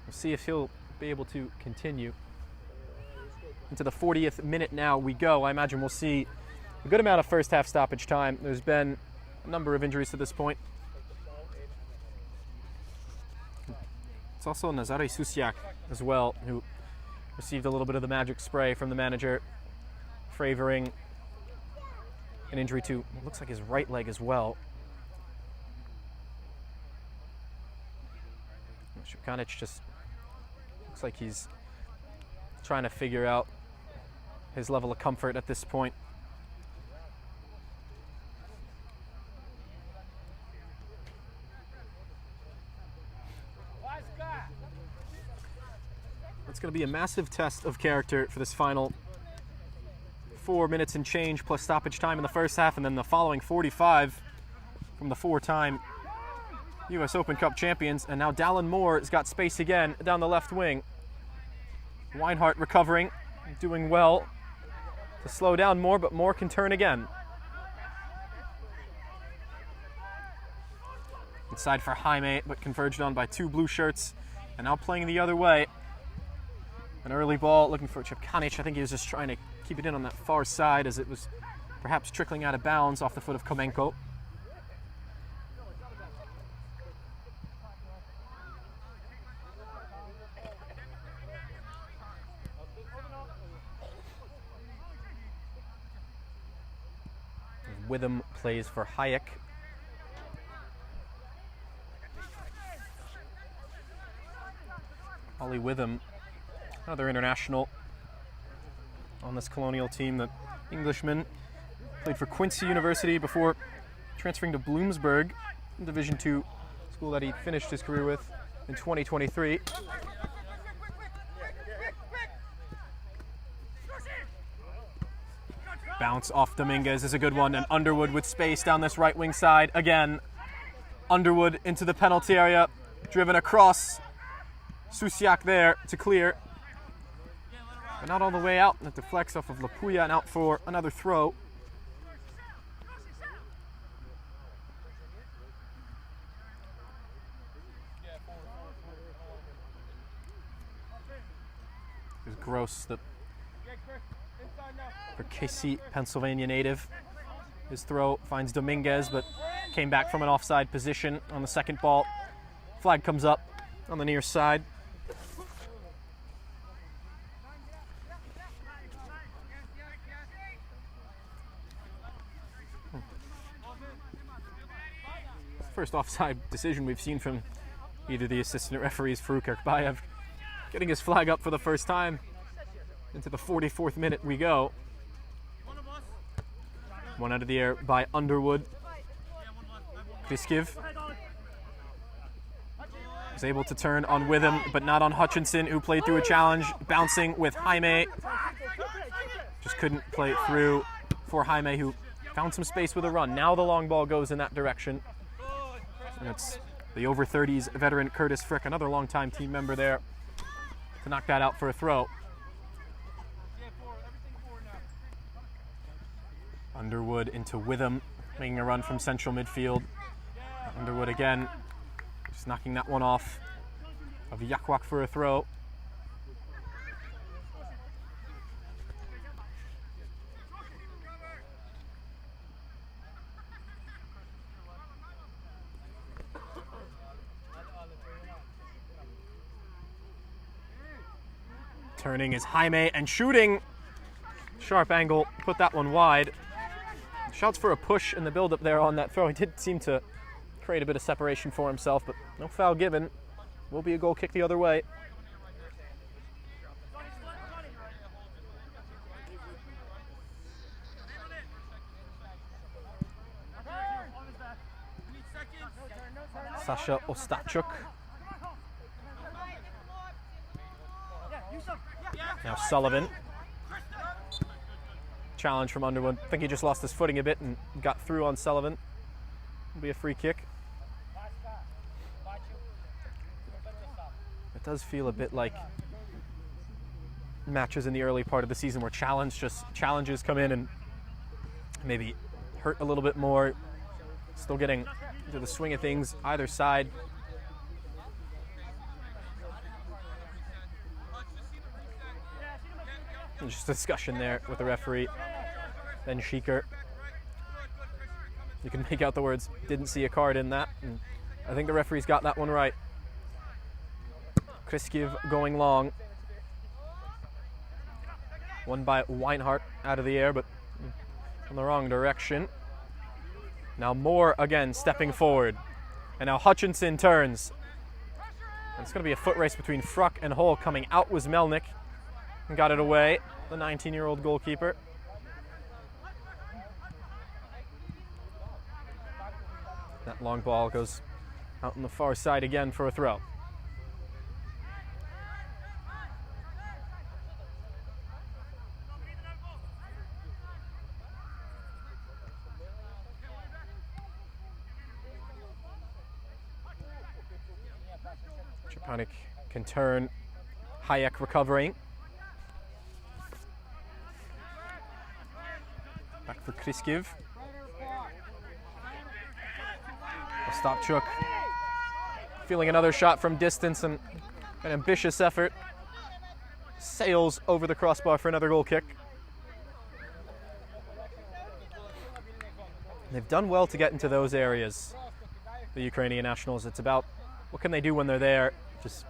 we'll see if he'll be able to continue. Into the 40th minute now we go. I imagine we'll see a good amount of first half stoppage time. There's been a number of injuries to this point. It's also Nazare Susiak as well, who received a little bit of the magic spray from the manager, favoring an injury to what looks like his right leg as well. Chepkanic just looks like he's trying to figure out his level of comfort at this point. It's going to be a massive test of character for this final 4 minutes and change plus stoppage time in the first half, and then the following 45 from the 4-time U.S. Open Cup champions. And now Dallin Moore has got space again down the left wing. Weinhardt recovering, doing well to slow down Moore, but Moore can turn again. Inside for Jaime, but converged on by 2 blue shirts, and now playing the other way. An early ball looking for Chepkanic. I think he was just trying to keep it in on that far side as it was perhaps trickling out of bounds off the foot of Komenko. Witham plays for Hayek. Ollie Witham, another international on this Colonial team. The Englishman played for Quincy University before transferring to Bloomsburg, Division II school that he finished his career with in 2023. Bounce off Dominguez is a good one, and Underwood with space down this right wing side. Again, Underwood into the penalty area, driven across. Susiak there to clear, but not all the way out. That deflects off of Lapuya and out for another throw. There's Gross, the Casey, Pennsylvania native. His throw finds Dominguez, but came back from an offside position on the second ball. Flag comes up on the near side. First offside decision we've seen from either the assistant referees, Farouk Akbayev, getting his flag up for the first time. Into the 44th minute we go. One out of the air by Underwood. Kriskiv. Was able to turn on Witham, but not on Hutchinson, who played through a challenge, bouncing with Jaime. Just couldn't play it through for Jaime, who found some space with a run. Now the long ball goes in that direction. And it's the over 30s veteran Curtis Frick, another longtime team member there, to knock that out for a throw. Underwood into Witham, making a run from central midfield. Underwood again, just knocking that one off of Yakwak for a throw. Turning is Jaime and shooting. Sharp angle, put that one wide. Shouts for a push in the build-up there on that throw. He did seem to create a bit of separation for himself, but no foul given. Will be a goal kick the other way. Sasha Ostachuk. Now Sullivan. Challenge from Underwood. I think he just lost his footing a bit and got through on Sullivan. It'll be a free kick. It does feel a bit like matches in the early part of the season where challenges come in and maybe hurt a little bit more. Still getting into the swing of things either side. And just a discussion there with the referee. Then Sheeker. You can make out the words, didn't see a card in that. And I think the referee's got that one right. Kriskiv going long. Won by Weinhardt out of the air, but in the wrong direction. Now Moore again stepping forward. And now Hutchinson turns. And it's going to be a foot race between Fruck and Hull. Coming out was Melnick. And got it away, the 19-year-old goalkeeper. That long ball goes out on the far side again for a throw. Japanik can turn. Hayek recovering. Back for Kriskiv. Ostapchuk feeling another shot from distance and an ambitious effort. Sails over the crossbar for another goal kick. They've done well to get into those areas, the Ukrainian nationals. It's about what can they do when they're there. Just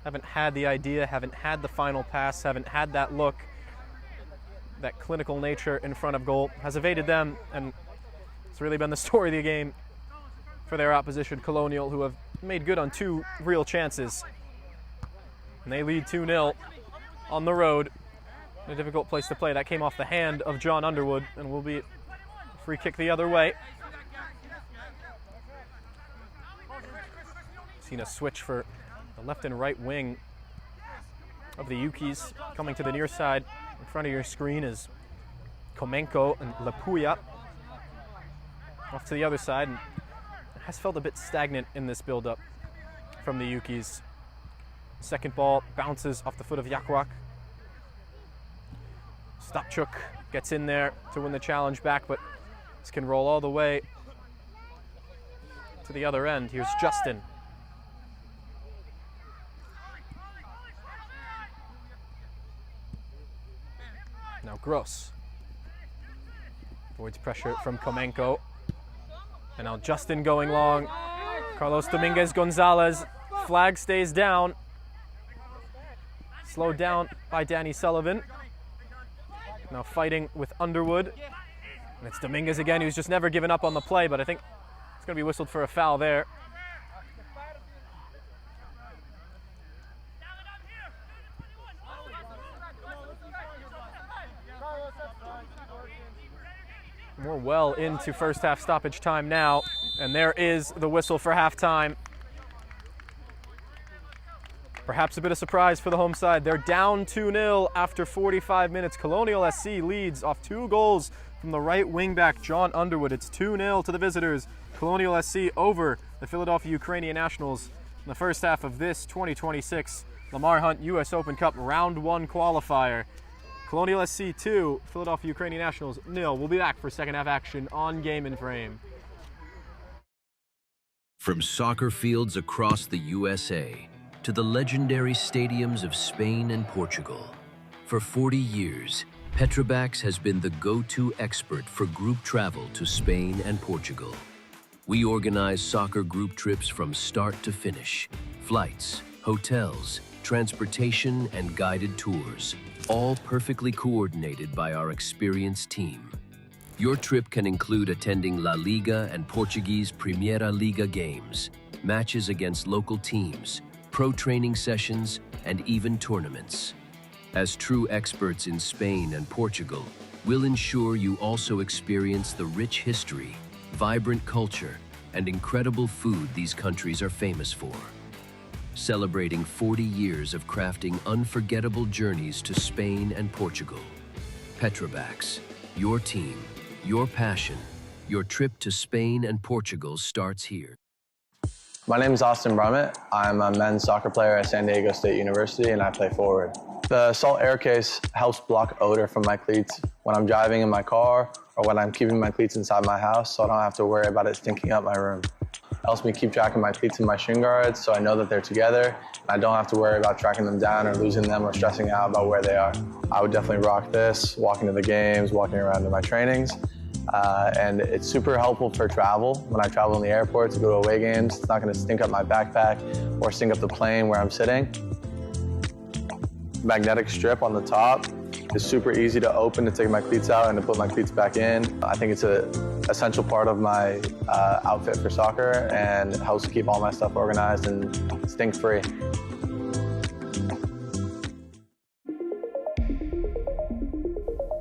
haven't had the idea, haven't had the final pass, haven't had that look. That clinical nature in front of goal has evaded them, and it's really been the story of the game for their opposition, Colonial, who have made good on two real chances. And they lead 2-0 on the road. A difficult place to play. That came off the hand of John Underwood and will be a free kick the other way. Seen a switch for the left and right wing of the Yukis. Coming to the near side in front of your screen is Komenko and Lapuya. Off to the other side. And has felt a bit stagnant in this build-up from the Yukis. Second ball bounces off the foot of Yakwak. Stopchuk gets in there to win the challenge back, but this can roll all the way to the other end. Here's Justin. Now Gross. Avoids pressure from Komenko. And now Justin going long. Carlos Dominguez Gonzalez. Flag stays down. Slowed down by Danny Sullivan. Now fighting with Underwood. And it's Dominguez again, who's just never given up on the play, but I think it's going to be whistled for a foul there. We're well into first half stoppage time now, and there is the whistle for halftime. Perhaps a bit of surprise for the home side. They're down 2-0 after 45 minutes. Colonial SC leads off 2 goals from the right wingback, John Underwood. It's 2-0 to the visitors. Colonial SC over the Philadelphia Ukrainian Nationals in the first half of this 2026 Lamar Hunt US Open Cup Round 1 qualifier. Colonial SC 2, Philadelphia Ukrainian Nationals 0. We'll be back for second half action on Game and Frame. From soccer fields across the USA to the legendary stadiums of Spain and Portugal, for 40 years, Petrobax has been the go-to expert for group travel to Spain and Portugal. We organize soccer group trips from start to finish, flights, hotels, transportation, and guided tours, all perfectly coordinated by our experienced team. Your trip can include attending La Liga and Portuguese Primeira Liga games, matches against local teams, pro training sessions, and even tournaments. As true experts in Spain and Portugal, we'll ensure you also experience the rich history, vibrant culture, and incredible food these countries are famous for. Celebrating 40 years of crafting unforgettable journeys to Spain and Portugal. Petrobax, your team, your passion, your trip to Spain and Portugal starts here. My name is Austin Brummett. I'm a men's soccer player at San Diego State University and I play forward. The Salt Air Case helps block odor from my cleats when I'm driving in my car or when I'm keeping my cleats inside my house, so I don't have to worry about it stinking up my room. It helps me keep track of my cleats and my shin guards so I know that they're together and I don't have to worry about tracking them down or losing them or stressing out about where they are. I would definitely rock this, walking to the games, walking around to my trainings. And it's super helpful for travel. When I travel in the airport to go to away games, it's not going to stink up my backpack or stink up the plane where I'm sitting. Magnetic strip on the top is super easy to open to take my cleats out and to put my cleats back in. I think it's an essential part of my outfit for soccer and it helps keep all my stuff organized and stink-free.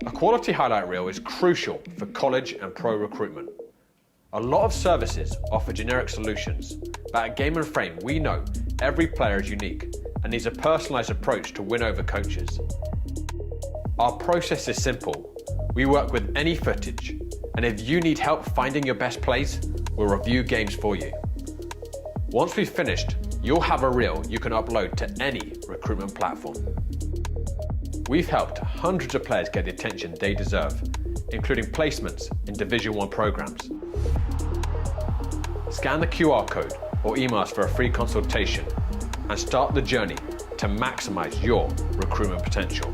A quality highlight reel is crucial for college and pro recruitment. A lot of services offer generic solutions, but at Game and Frame we know every player is unique and needs a personalised approach to win over coaches. Our process is simple. We work with any footage, and if you need help finding your best plays, we'll review games for you. Once we've finished, you'll have a reel you can upload to any recruitment platform. We've helped hundreds of players get the attention they deserve, including placements in Division 1 programs. Scan the QR code or email us for a free consultation and start the journey to maximize your recruitment potential.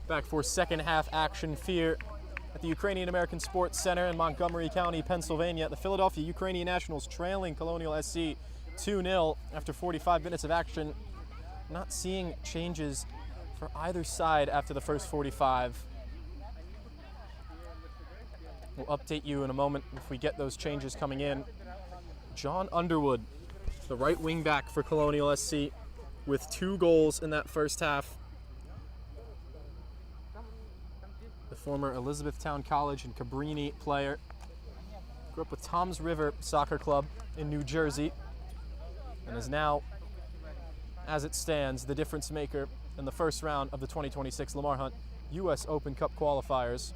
Back for second half action here at the Ukrainian American Sports Center in Montgomery County, Pennsylvania. The Philadelphia Ukrainian Nationals trailing Colonial SC 2-0 after 45 minutes of action. Not seeing changes for either side after the first 45. We'll update you in a moment if we get those changes coming in. John Underwood, the right wing back for Colonial SC, with 2 goals in that first half. The former Elizabethtown College and Cabrini player. Grew up with Toms River Soccer Club in New Jersey and is now, as it stands, the difference maker in the first round of the 2026 Lamar Hunt U.S. Open Cup qualifiers.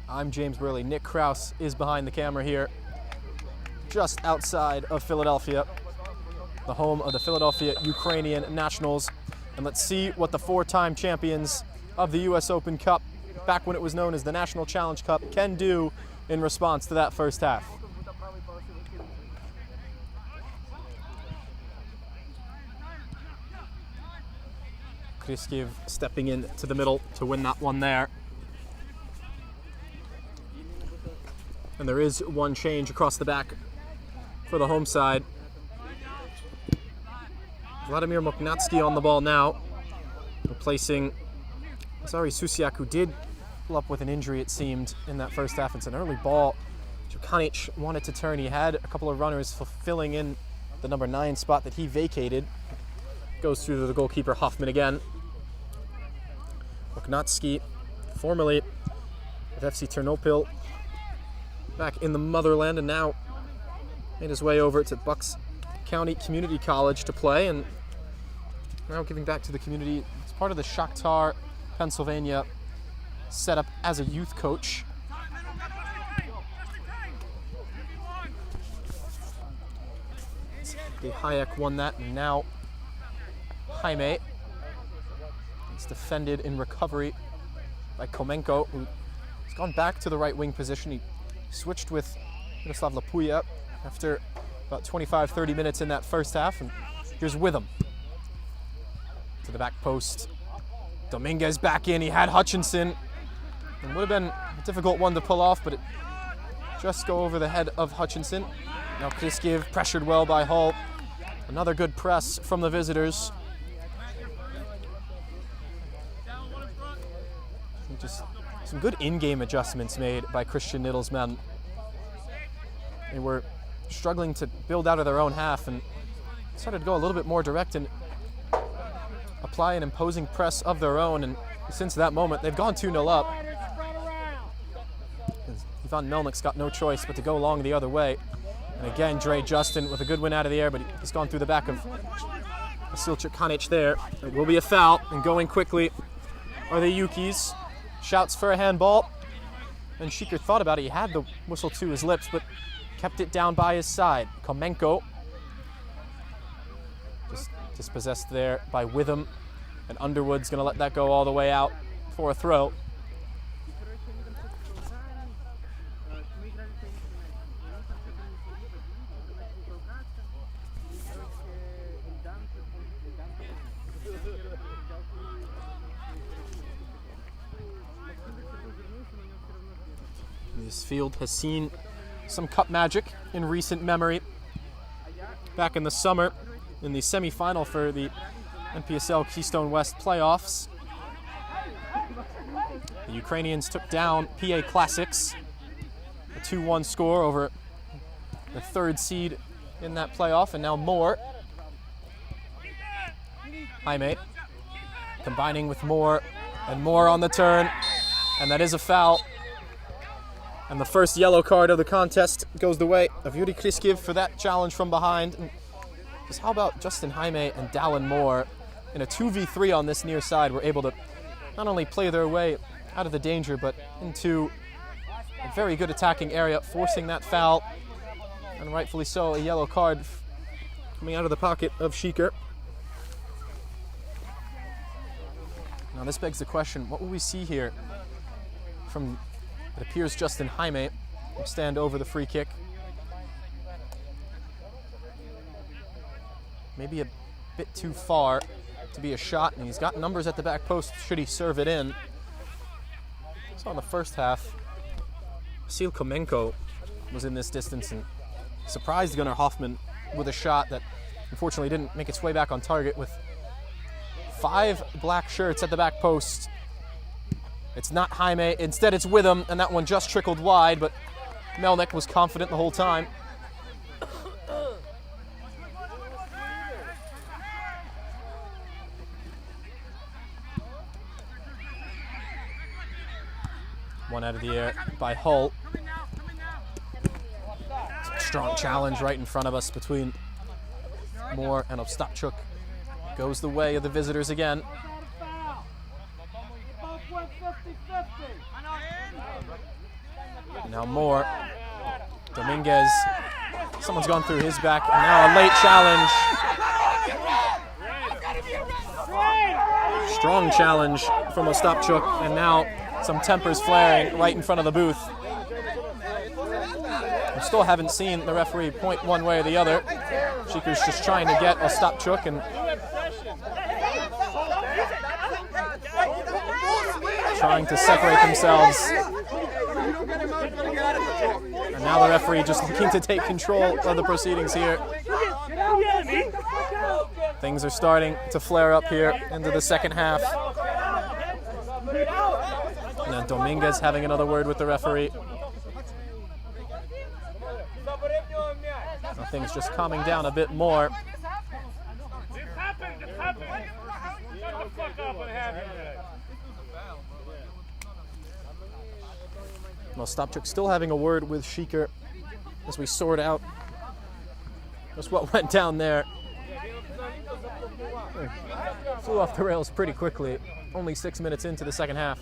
I'm James Burley. Nick Kraus is behind the camera here, just outside of Philadelphia, the home of the Philadelphia Ukrainian Nationals. And let's see what the 4-time champions of the U.S. Open Cup, back when it was known as the National Challenge Cup, can do in response to that first half. Kriskiv stepping in to the middle to win that one there. And there is one change across the back for the home side. Vladimir Moknatsky on the ball now, replacing Zari Susiak, who did pull up with an injury, it seemed, in that first half. It's an early ball. Jukanic wanted to turn. He had a couple of runners fulfilling in the number 9 spot that he vacated. Goes through to the goalkeeper, Hoffman again. Moknatsky, formerly with FC Ternopil, back in the motherland, and now made his way over to Bucks County Community College to play, and now giving back to the community. It's part of the Shakhtar Pennsylvania setup as a youth coach. Hayek won that, and now Jaime. It's defended in recovery by Komenko, who has gone back to the right wing position. He switched with Miroslav Lapuya after about 25-30 minutes in that first half, and here's Witham to the back post. Dominguez back in. He had Hutchinson. It would have been a difficult one to pull off, but it just go over the head of Hutchinson. Now Kriskiv pressured well by Hull. Another good press from the visitors. Just some good in-game adjustments made by Christian Niddle's men. They were struggling to build out of their own half and started to go a little bit more direct and apply an imposing press of their own. And since that moment, they've gone 2-0 up. Ivan Melnik's got no choice but to go along the other way. And again, Dre Justin with a good win out of the air, but he's gone through the back of Vasil Chukanic there. It will be a foul, and going quickly are the Yukis. Shouts for a handball, and Shiker thought about it. He had the whistle to his lips, but kept it down by his side. Komenko just dispossessed there by Witham, and Underwood's going to let that go all the way out for a throw. This field has seen some cup magic in recent memory. Back in the summer, in the semifinal for the NPSL Keystone West playoffs, the Ukrainians took down PA Classics, a 2-1 score over the 3rd seed in that playoff, and now Moore. Jaime combining with Moore, and Moore on the turn, and that is a foul. And the first yellow card of the contest goes the way of Yuri Kriskiv for that challenge from behind. And just how about Justin Jaime and Dallin Moore in a 2v3 on this near side were able to not only play their way out of the danger, but into a very good attacking area, forcing that foul. And rightfully so, a yellow card coming out of the pocket of Shiker. Now this begs the question, what will we see here from, it appears, Justin Jaime will stand over the free kick. Maybe a bit too far. to be a shot, and he's got numbers at the back post should he serve it in. So in the first half, Vasil Komenko was in this distance and surprised Gunnar Hoffman with a shot that unfortunately didn't make its way back on target with 5 black shirts at the back post. It's not Jaime, instead it's Witham, and that one just trickled wide, but Melnick was confident the whole time. One out of the air by Hull. Strong challenge right in front of us between Moore and Ostapchuk. Goes the way of the visitors again. Now Moore. Dominguez. Someone's gone through his back, and now a late challenge. Strong challenge from Ostapchuk, and now some tempers flaring right in front of the booth. We still haven't seen the referee point one way or the other. Shiku's just trying to get Ostapchuk and trying to separate themselves. And now the referee just looking to take control of the proceedings here. Things are starting to flare up here into the second half. And Dominguez having another word with the referee. Now things just calming down a bit more. Ostapchuk still having a word with Shiker as we sort out just what went down there. Flew off the rails pretty quickly, only 6 minutes into the second half.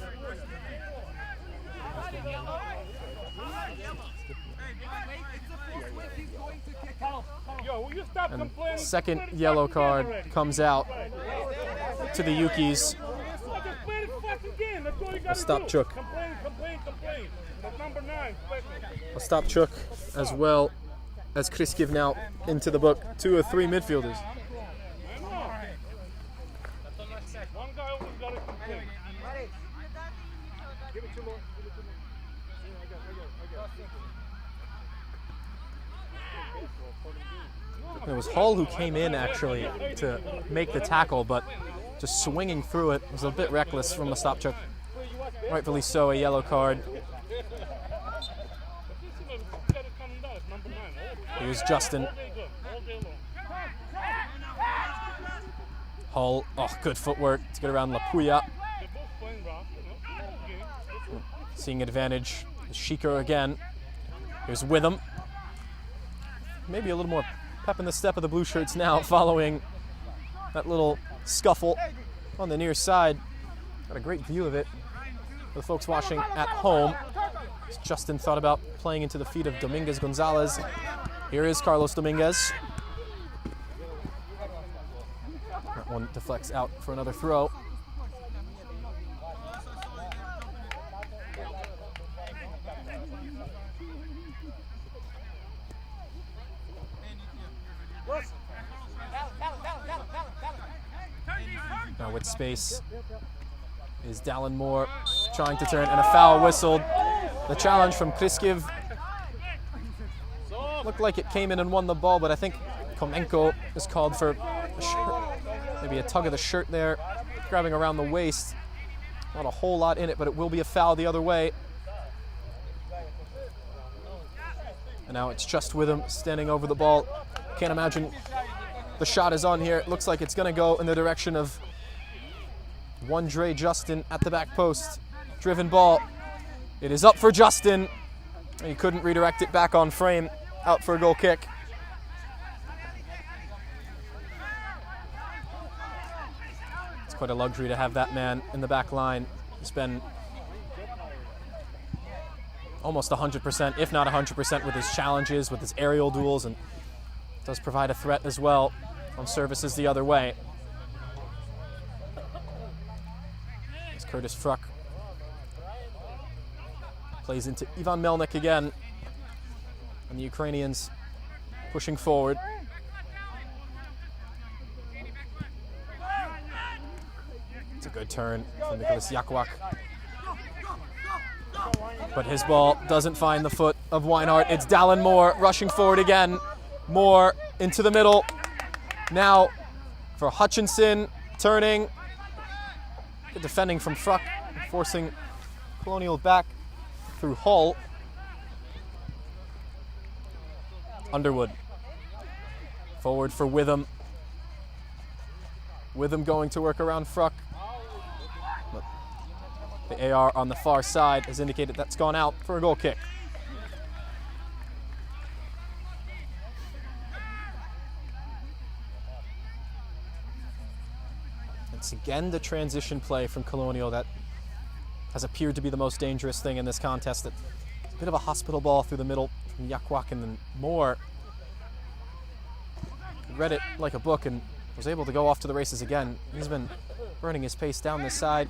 And second yellow card comes out to the Yukis. Ostapchuk as well as Kriskiv now into the book. 2 of 3 midfielders. It was Hall who came in actually to make the tackle, but just swinging through it was a bit reckless from Ostapchuk. Rightfully so, a yellow card. Here's Justin. Hull, oh, good footwork to get around Lapuya. Seeing advantage, Shiker again. Here's Witham. Maybe a little more pep in the step of the blue shirts now following that little scuffle on the near side. Got a great view of it for the folks watching at home. Justin thought about playing into the feet of Dominguez Gonzalez. Here is Carlos Dominguez. That one deflects out for another throw. Now with space is Dallin Moore trying to turn, and a foul whistled. The challenge from Kriskiv looked like it came in and won the ball, but I think Komenko is called for a shirt, maybe a tug of the shirt there, grabbing around the waist. Not a whole lot in it, but it will be a foul the other way. And now it's just with him standing over the ball. Can't imagine the shot is on here. It looks like it's going to go in the direction of one Dre Justin at the back post. Driven ball. It is up for Justin. He couldn't redirect it back on frame. Out for a goal kick. It's quite a luxury to have that man in the back line. He's been almost 100%, if not 100% with his challenges, with his aerial duels, and does provide a threat as well on services the other way. It's Curtis Fruck. Plays into Ivan Melnick again. And the Ukrainians pushing forward. a good turn from Nicholas Jakwak. But his ball doesn't find the foot of Weinhardt. It's Dallin Moore rushing forward again. Moore into the middle. Now for Hutchinson, turning. Good defending from Fruck, forcing Colonial back through Hull. Underwood. Forward for Witham. Witham going to work around Fruck. But the AR on the far side has indicated that's gone out for a goal kick. It's again the transition play from Colonial that has appeared to be the most dangerous thing in this contest. It's a bit of a hospital ball through the middle from Jakwak, and then Moore read it like a book and was able to go off to the races again. He's been burning his pace down this side.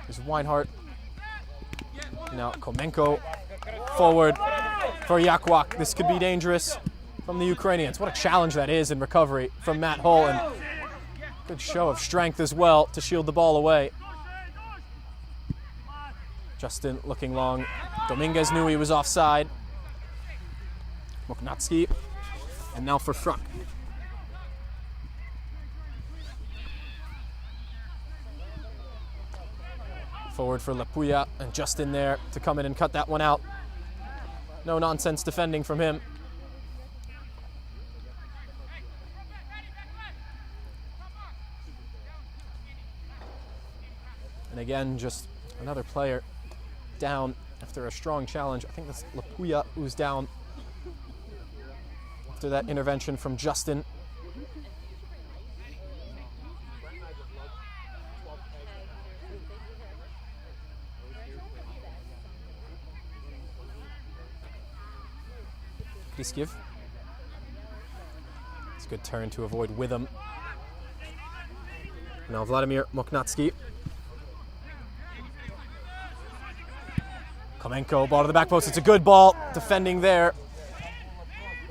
There's Weinhardt. Now Komenko forward for Jakwak. This could be dangerous from the Ukrainians. What a challenge that is in recovery from Matt Hull, and good show of strength as well to shield the ball away. Justin looking long. Dominguez knew he was offside. Moknatski. And now for Fruck. Forward for Lapuya, and Justin there to come in and cut that one out. No nonsense defending from him. And again, just another player down after a strong challenge. I think that's Lapuya who's down after that intervention from Justin. Kriskiv. It's a good turn to avoid Witham. Now Vladimir Moknatski. Komenko, ball to the back post. It's a good ball. Defending there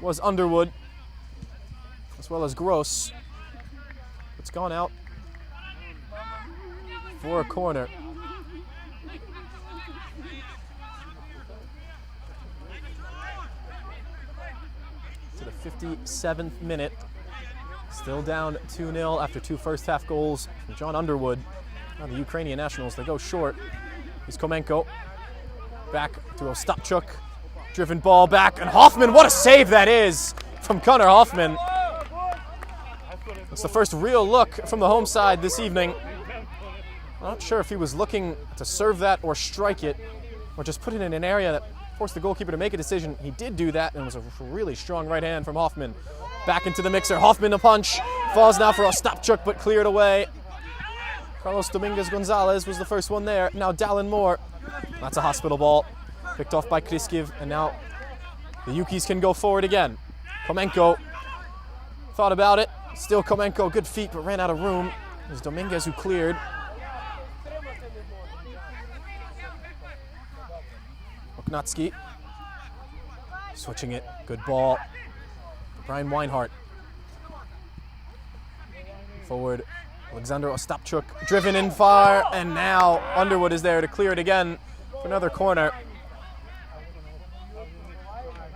was Underwood, as well as Gross. It's gone out for a corner. To the 57th minute. Still down 2-0 after two first half goals from John Underwood. Now the Ukrainian nationals, they go short. Here's Komenko. Back to Ostapchuk. Driven ball back, and Hoffman, what a save that is from Connor Hoffman. It's the first real look from the home side this evening. I'm not sure if he was looking to serve that or strike it, or just put it in an area that forced the goalkeeper to make a decision. He did do that, and it was a really strong right hand from Hoffman. Back into the mixer, Hoffman a punch. Falls now for Ostapchuk, but cleared away. Carlos Dominguez Gonzalez was the first one there. Now Dallin Moore. That's a hospital ball. Picked off by Kriskiv, and now the Yukis can go forward again. Komenko thought about it. Still Komenko, good feet, but ran out of room. It was Dominguez who cleared. Oknatski. Switching it, good ball. Brian Weinhardt. Forward, Alexander Ostapchuk, driven in far, and now Underwood is there to clear it again for another corner.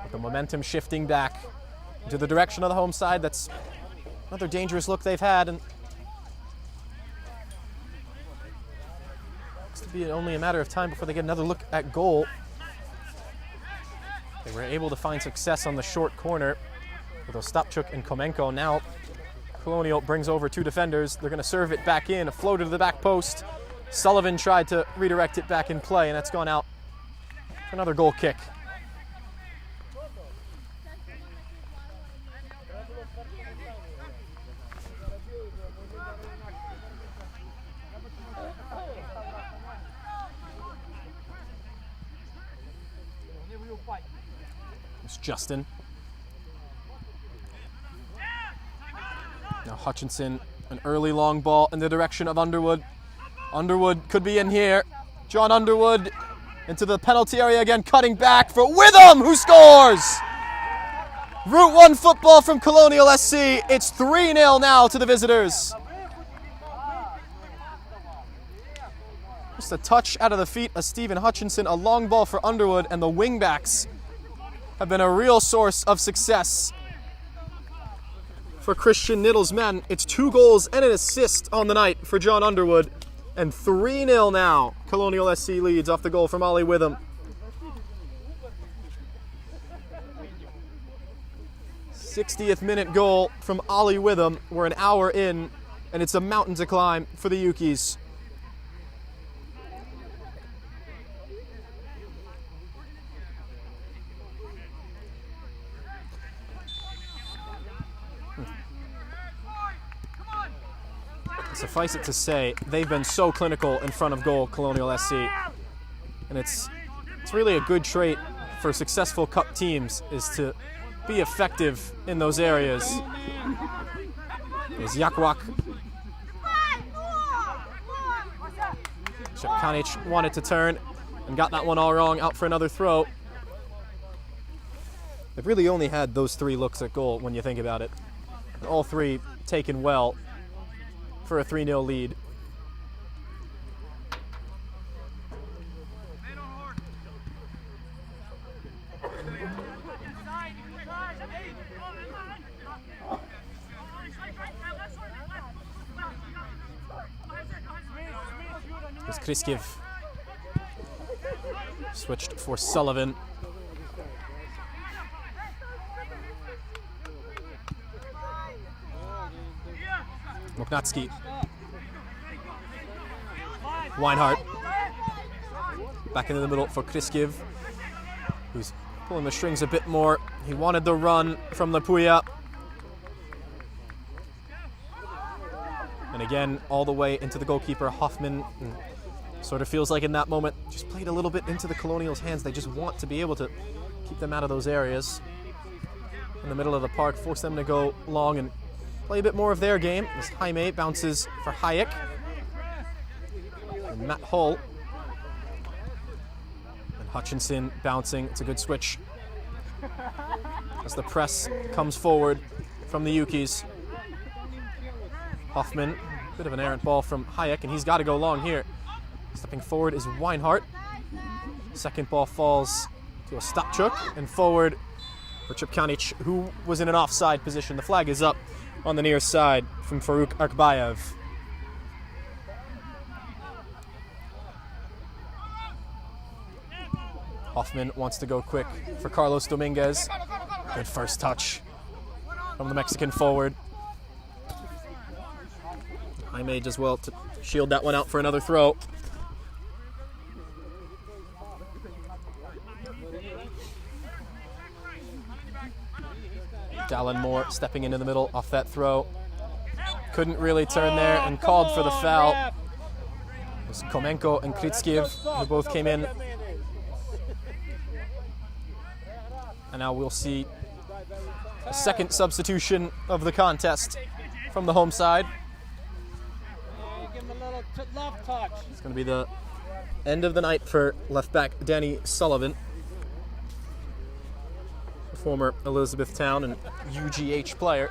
With the momentum shifting back into the direction of the home side. That's another dangerous look they've had, and looks to be only a matter of time before they get another look at goal. They were able to find success on the short corner with Ostapchuk and Komenko. Now Colonial brings over two defenders. They're going to serve it back in, a floater to the back post. Sullivan tried to redirect it back in play, and that's gone out for another goal kick. It's Justin. Now Hutchinson, an early long ball in the direction of Underwood. Underwood could be in here. John Underwood into the penalty area again, cutting back for Witham, who scores! Route 1 football from Colonial SC. It's 3-0 now to the visitors. Just a touch out of the feet of Stephen Hutchinson, a long ball for Underwood, and the wingbacks have been a real source of success for Christian Niddle's men. It's 2 goals and an assist on the night for John Underwood, and 3-0 now. Colonial SC leads off the goal from Ollie Witham. 60th minute goal from Ollie Witham. We're an hour in, and it's a mountain to climb for the Ukis. Suffice it to say, they've been so clinical in front of goal, Colonial SC. And it's really a good trait for successful cup teams, is to be effective in those areas. There's Jakwak. Szepkanic wanted to turn and got that one all wrong, out for another throw. They've really only had those 3 looks at goal when you think about it. And all 3 taken well for a 3-0 lead. Here's Kriskiv. Switched for Sullivan. Moknatski. Weinhardt. Back into the middle for Kriskiv, who's pulling the strings a bit more. He wanted the run from Lapuya. And again, all the way into the goalkeeper, Hoffman. Sort of feels like in that moment, just played a little bit into the Colonials' hands. They just want to be able to keep them out of those areas. In the middle of the park, force them to go long and play a bit more of their game. As Jaime bounces for Hayek. And Matt Hull. And Hutchinson bouncing. It's a good switch. As the press comes forward from the Ukis. Hoffman, bit of an errant ball from Hayek, and he's got to go long here. Stepping forward is Weinhardt. Second ball falls to Ostapchuk, and forward for Szepkanic, who was in an offside position. The flag is up on the near side from Farouk Arkbayev. Hoffman wants to go quick for Carlos Dominguez. Good first touch from the Mexican forward. Jaime does well to shield that one out for another throw. Dallin Moore stepping into the middle off that throw. Couldn't really turn there and called for the foul. It was Komenko and Kritskiv who both came in. And now we'll see a second substitution of the contest from the home side. It's going to be the end of the night for left back Danny Sullivan, a former Elizabethtown and UGH player.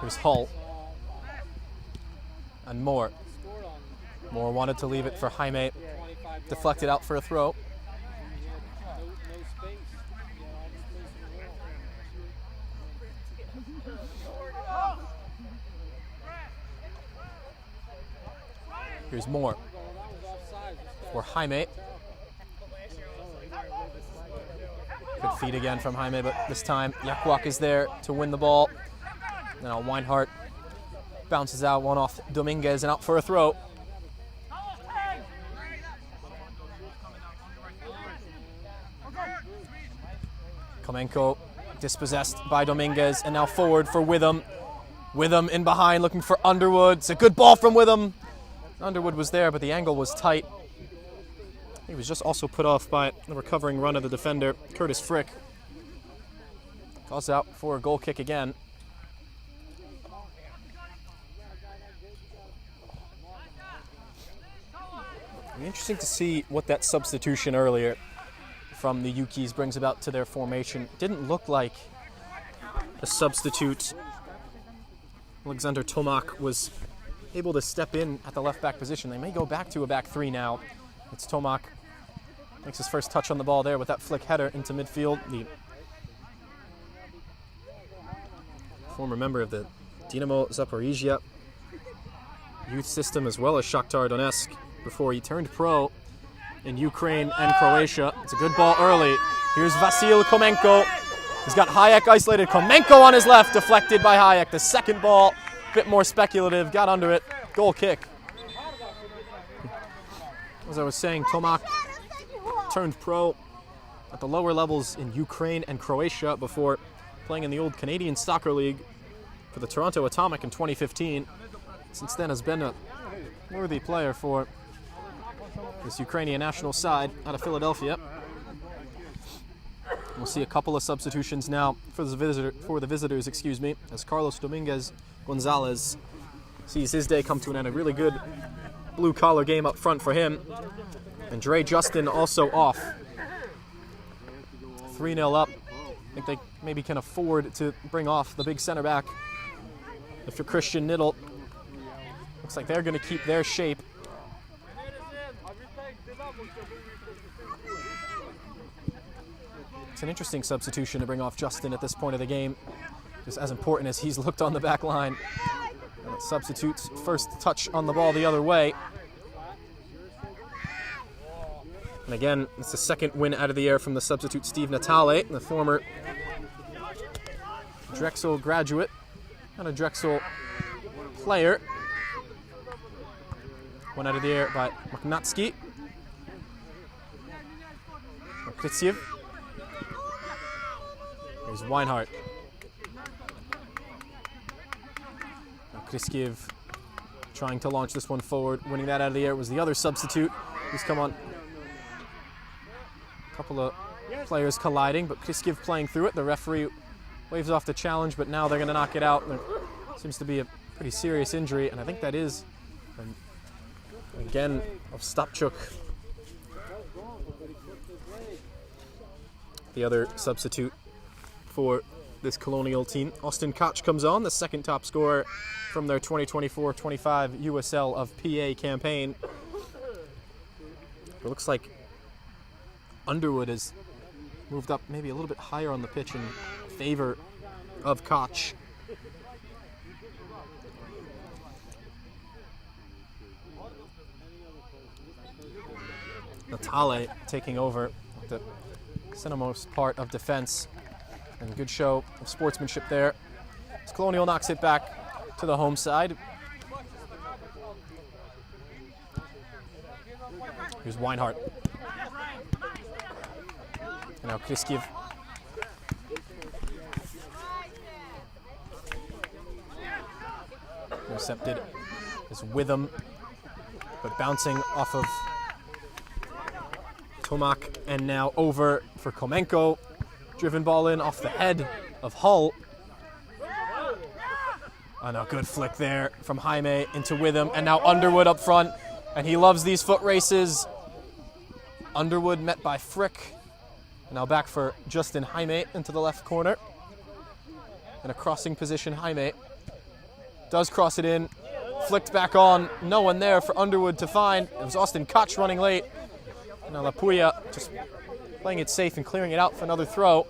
Here's Hull and Moore. Moore wanted to leave it for Jaime, deflected out for a throw. Here's Moore for Jaime. Good feed again from Jaime, but this time Jakwak is there to win the ball. Now Weinhardt bounces out one off Dominguez and out for a throw. Komenko dispossessed by Dominguez, and now forward for Witham. Witham in behind looking for Underwood. It's a good ball from Witham. Underwood was there, but the angle was tight. He was just also put off by the recovering run of the defender, Curtis Frick. Calls out for a goal kick again. It'll be interesting to see what that substitution earlier from the Yukis brings about to their formation. Didn't look like the substitute Alexander Tomak was able to step in at the left back position. They may go back to a back three now. It's Tomak. Makes his first touch on the ball there with that flick header into midfield. The former member of the Dynamo Zaporizhia youth system as well as Shakhtar Donetsk before he turned pro in Ukraine and Croatia. It's a good ball early. Here's Vasil Komenko. He's got Hayek isolated. Komenko on his left, deflected by Hayek. The second ball, a bit more speculative, got under it. Goal kick. As I was saying, Tomak turned pro at the lower levels in Ukraine and Croatia before playing in the old Canadian Soccer League for the Toronto Atomic in 2015. Since then has been a worthy player for this Ukrainian national side out of Philadelphia. We'll see a couple of substitutions now for the visitors, as Carlos Dominguez Gonzalez sees his day come to an end. A really good blue-collar game up front for him. And Dre Justin also off. 3-0 up. I think they maybe can afford to bring off the big center back. If you're Christian Niddle, looks like they're going to keep their shape. It's an interesting substitution to bring off Justin at this point of the game, just as important as he's looked on the back line. Substitutes first touch on the ball the other way. And again, it's the second win out of the air from the substitute Steve Natale, the former Drexel graduate and a Drexel player. One out of the air by Makhnatsky. Kritsiev. Here's Weinhardt. Kritsiev trying to launch this one forward. Winning that out of the air was the other substitute who's come on. A couple of players colliding, but Kritsiev playing through it. The referee waves off the challenge, but now they're going to knock it out. There seems to be a pretty serious injury, and I think that is, again, of Stopchuk. The other substitute for this Colonial team. Austin Koch comes on, the second top scorer from their 2024-25 USL of PA campaign. It looks like Underwood has moved up maybe a little bit higher on the pitch in favor of Koch. Natale taking over the centermost part of defense. And good show of sportsmanship there. As Colonial knocks it back to the home side. Here's Weinhardt. And now Kritsiev. Intercepted is Witham, but bouncing off of Tomak, and now over for Komenko. Driven ball in off the head of Hull. And a good flick there from Jaime into Witham, and now Underwood up front, and he loves these foot races. Underwood met by Frick. Now back for Justin Jaime into the left corner. In a crossing position, Jaime does cross it in. Flicked back on, no one there for Underwood to find. It was Austin Koch running late. Now Lapuya just playing it safe and clearing it out for another throw.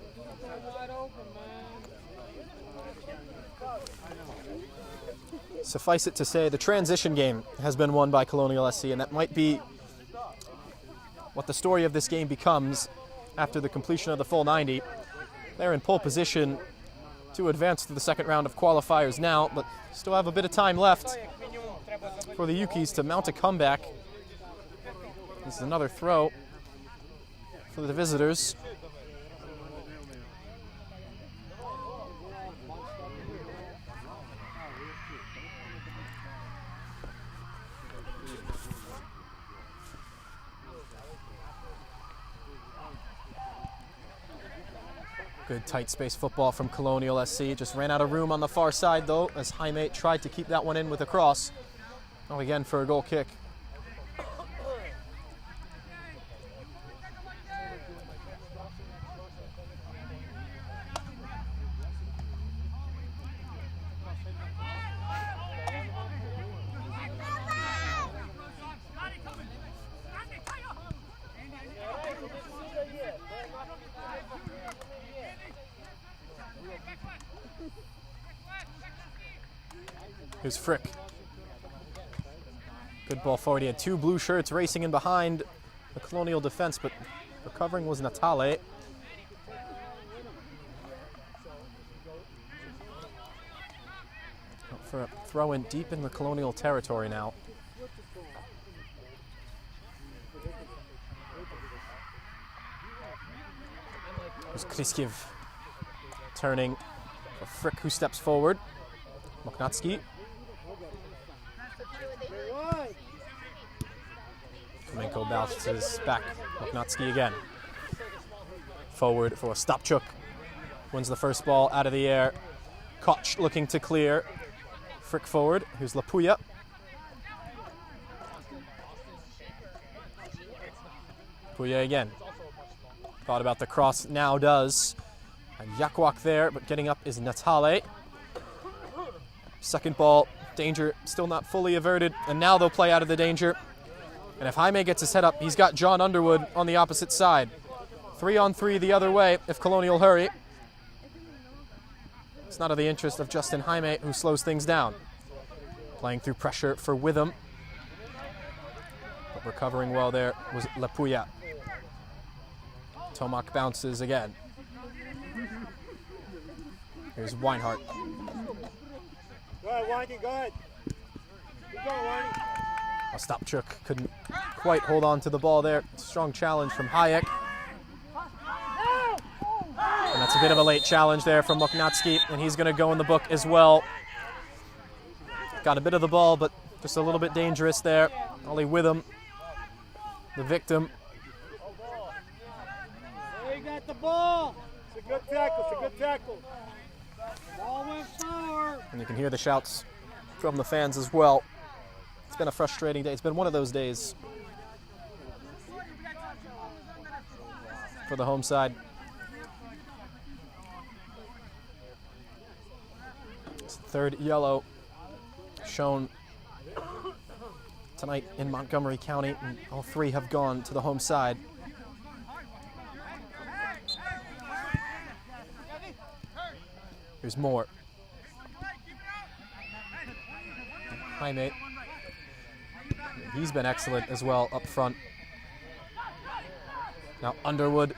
Suffice it to say, the transition game has been won by Colonial SC, and that might be what the story of this game becomes after the completion of the full 90. They're in pole position to advance to the second round of qualifiers now, but still have a bit of time left for the Yukis to mount a comeback. This is another throw for the visitors. Good tight space football from Colonial SC. Just ran out of room on the far side though, as Jaime tried to keep that one in with a cross. Oh, again for a goal kick. Here's Frick. Good ball forward. He had two blue shirts racing in behind the Colonial defense, but recovering was Natale. Up for a throw in deep in the Colonial territory now. Here's Kriskiev turning for Frick, who steps forward. Moknatski. Kamenko bounces back. Moknatski again. Forward for Stopchuk. Wins the first ball out of the air. Koch looking to clear. Frick forward. Here's Lapuya. Puya again. Thought about the cross, now does. And Yakwak there, but getting up is Natale. Second ball, danger still not fully averted, and now they'll play out of the danger. And if Jaime gets his head up, he's got John Underwood on the opposite side. 3-on-3 the other way if Colonial hurry. It's not of the interest of Justin Jaime, who slows things down. Playing through pressure for Witham. But recovering well there was Lapuya. Tomak bounces again. Here's Weinhardt. Go ahead, Weinke, go ahead. Keep going, Weinke. Ostapchuk couldn't quite hold on to the ball there. Strong challenge from Hayek. And that's a bit of a late challenge there from Moknatski, and he's going to go in the book as well. Got a bit of the ball, but just a little bit dangerous there. Ollie Witham, the victim. Hey, you got the ball. It's a good tackle, it's a good tackle. Ball went forward. And you can hear the shouts from the fans as well. It's been a frustrating day. It's been one of those days for the home side. It's the third yellow shown tonight in Montgomery County, and all three have gone to the home side. Here's Moore. Jaime. He's been excellent as well up front. Now Underwood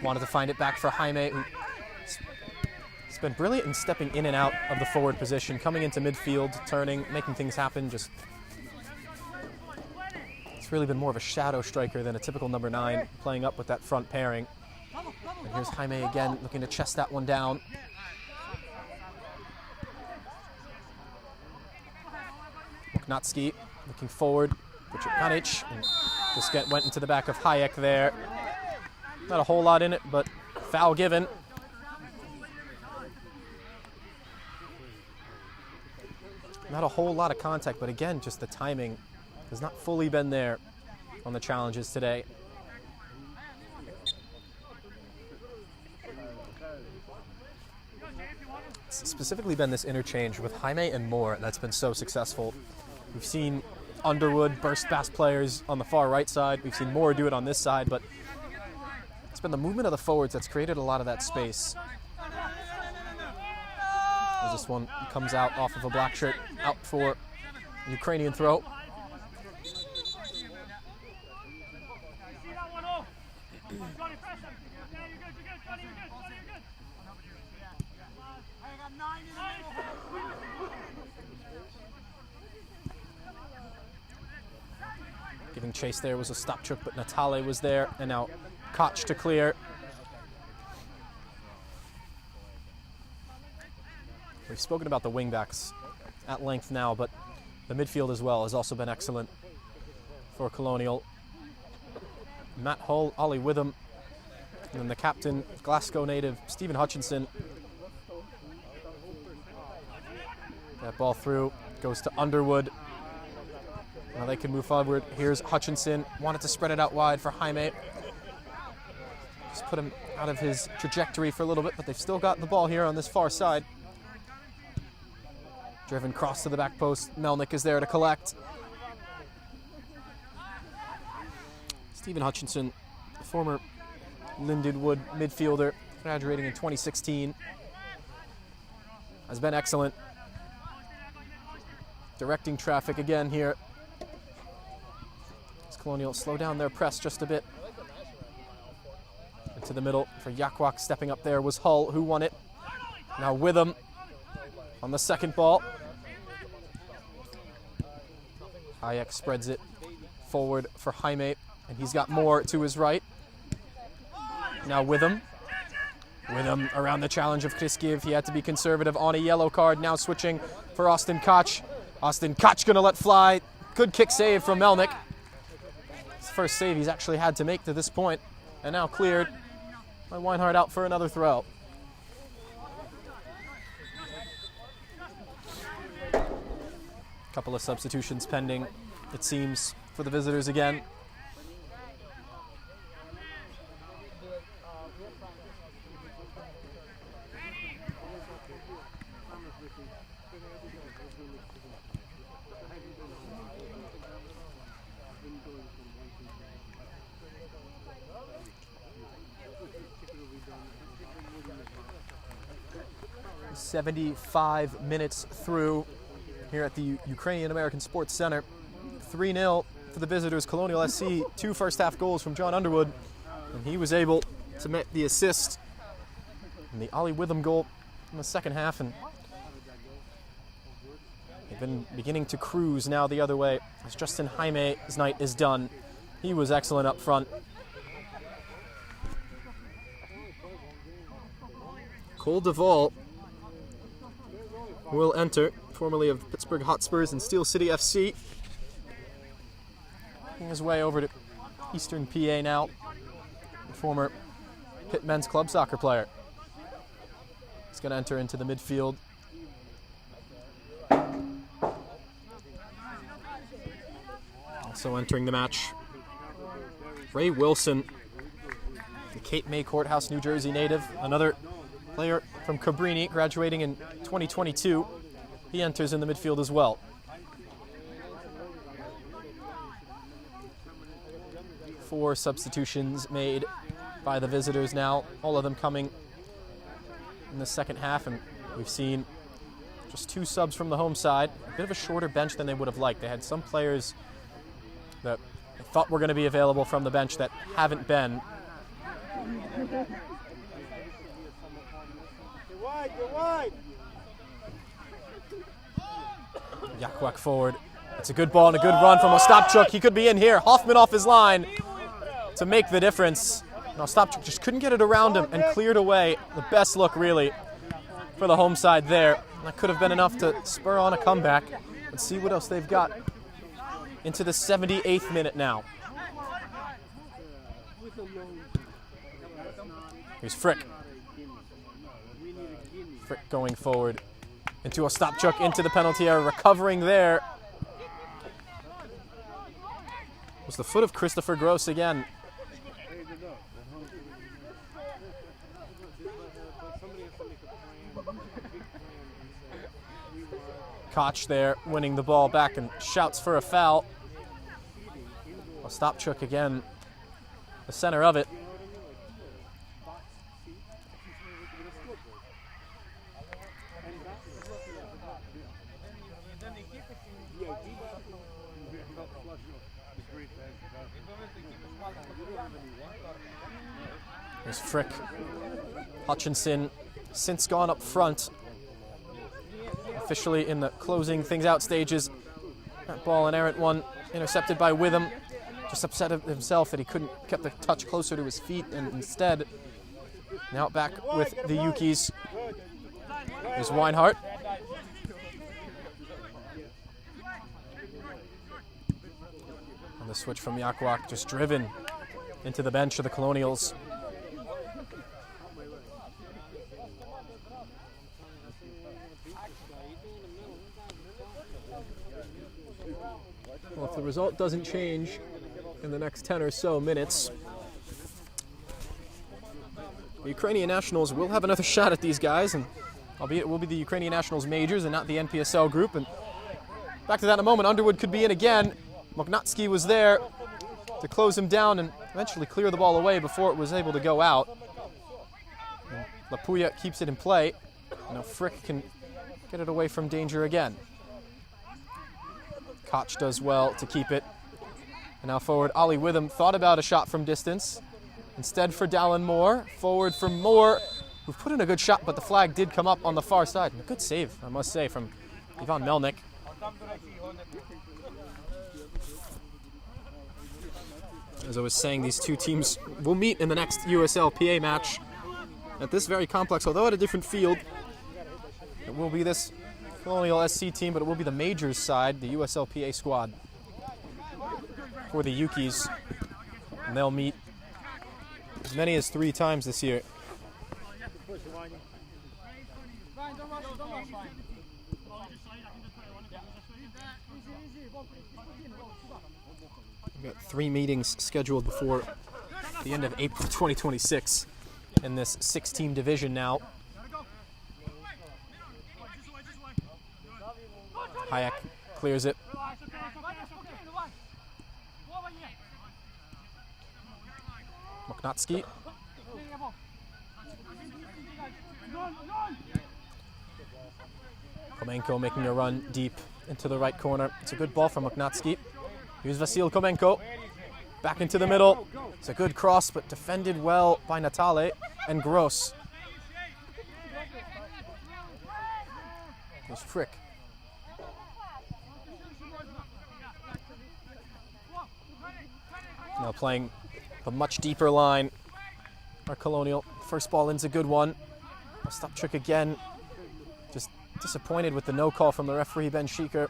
wanted to find it back for Jaime, who's been brilliant in stepping in and out of the forward position, coming into midfield, turning, making things happen. It's really been more of a shadow striker than a typical number 9, playing up with that front pairing. And here's Jaime again, looking to chest that one down. Moknatski looking forward, Richard Kanic, and just went into the back of Hayek there. Not a whole lot in it, but foul given. Not a whole lot of contact, but again, just the timing has not fully been there on the challenges today. It's specifically been this interchange with Jaime and Moore that's been so successful. We've seen Underwood burst past players on the far right side. We've seen Moore do it on this side, but it's been the movement of the forwards that's created a lot of that space. As this one comes out off of a black shirt, out for Ukrainian throw. Giving chase there was a Stopchuk, but Natale was there, and now Koch to clear. We've spoken about the wingbacks at length now, but the midfield as well has also been excellent for Colonial. Matt Hull, Ollie Witham, and then the captain, Glasgow native, Stephen Hutchinson. That ball through, goes to Underwood. Now they can move forward. Here's Hutchinson, wanted to spread it out wide for Jaime. Just put him out of his trajectory for a little bit, but they've still got the ball here on this far side. Driven cross to the back post. Melnick is there to collect. Stephen Hutchinson, former Lindenwood midfielder, graduating in 2016. has been excellent. Directing traffic again here. As Colonial slow down their press just a bit. Into the middle for Yakwak. Stepping up there was Hull, who won it. Now Witham on the second ball. Hayek spreads it forward for Jaime, and he's got more to his right. Now Witham. Witham around the challenge of Kriskiev. He had to be conservative on a yellow card. Now switching for Austin Koch. Austin Koch gonna let fly. Good kick save from Melnick. His first save he's actually had to make to this point. And now cleared by Weinhardt out for another throw. Couple of substitutions pending, it seems, for the visitors again. "75 minutes through here at the Ukrainian American Sports Center. 3-0 for the visitors. Colonial SC, 2 first-half goals from John Underwood, and he was able to make the assist in the Ollie Witham goal in the second half, and they've been beginning to cruise now the other way as Justin Jaime's night is done. He was excellent up front. Cole Duvall will enter, formerly of Pittsburgh Hotspurs and Steel City FC. Making his way over to Eastern PA now. Former Pitt men's club soccer player. He's going to enter into the midfield. Also entering the match, Ray Wilson, the Cape May Courthouse, New Jersey native, another player from Cabrini, graduating in 2022. He enters in the midfield as well. Four substitutions made by the visitors now, all of them coming in the second half, and we've seen just 2 subs from the home side. A bit of a shorter bench than they would have liked. They had some players that they thought were going to be available from the bench that haven't been. Go wide. Yakwak forward. It's a good ball and a good run from Ostapchuk. He could be in here. Hoffman off his line to make the difference. And Ostapchuk just couldn't get it around him and cleared away. The best look, really, for the home side there. That could have been enough to spur on a comeback. Let's see what else they've got into the 78th minute now. Here's Frick. Frick going forward into Ostapchuk, into the penalty area, recovering there. It was the foot of Christopher Gross again. Koch there, winning the ball back and shouts for a foul. Ostapchuk again, the center of it. There's Frick. Hutchinson since gone up front, officially in the closing things out stages. That ball, an errant one, intercepted by Witham. Just upset of himself that he couldn't kept the touch closer to his feet, and instead now back with the Yukis. There's Weinhardt. And the switch from Yakwak, just driven into the bench of the Colonials. Well, if the result doesn't change in the next 10 or so minutes, the Ukrainian Nationals will have another shot at these guys, and albeit it will be the Ukrainian Nationals majors and not the NPSL group. And back to that in a moment. Underwood could be in again. Mognatsky was there to close him down and eventually clear the ball away before it was able to go out. And Lapuya keeps it in play. Now Frick can get it away from danger again. Koch does well to keep it. And now forward, Ollie Witham thought about a shot from distance. Instead for Dallin Moore, forward for Moore, who put in a good shot, but the flag did come up on the far side. And a good save, I must say, from Ivan Melnik. As I was saying, these two teams will meet in the next USLPA match at this very complex, although at a different field. It will be this Colonial SC team, but it will be the Majors side, the USLPA squad, for the Yukis. And they'll meet as many as 3 times this year. We've got 3 meetings scheduled before the end of April 2026 in this 6-team division now. Hayek clears it. Moknatski. Komenko making a run deep into the right corner. It's a good ball from Moknatski. Here's Vasil Komenko. Back into the middle. It's a good cross, but defended well by Natale and Gross. There's Frick. Now playing a much deeper line. Our Colonial. First ball in's a good one. Ostapchuk again. Just disappointed with the no call from the referee, Ben Sheeker.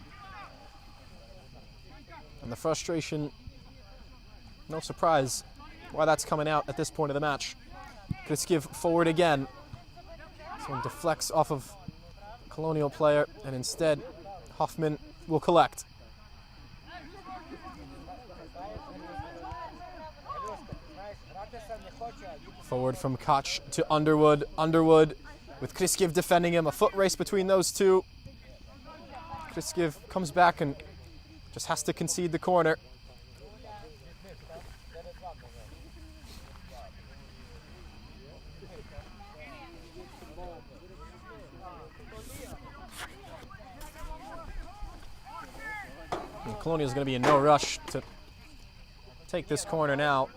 And the frustration, no surprise why that's coming out at this point of the match. Kriskiv forward again. This one deflects off of Colonial player, and instead Hoffman will collect. Forward from Koch to Underwood. Underwood with Kriskiv defending him. A foot race between those two. Kriskiv comes back and just has to concede the corner. And Colonial is going to be in no rush to take this corner now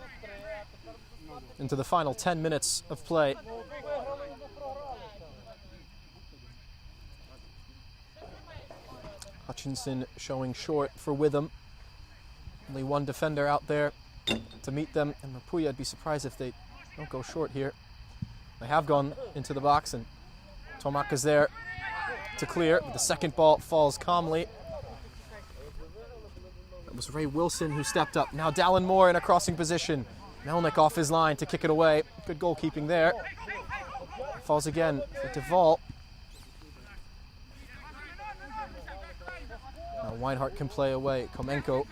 into the final 10 minutes of play. Hutchinson showing short for Witham. Only one defender out there to meet them. And Mapuya, I'd be surprised if they don't go short here. They have gone into the box, and Tomak is there to clear. But the second ball falls calmly. It was Ray Wilson who stepped up. Now Dallin Moore in a crossing position. Melnick off his line to kick it away. Good goalkeeping there. Falls again for Duvall. Now Weinhardt can play away. Komenko.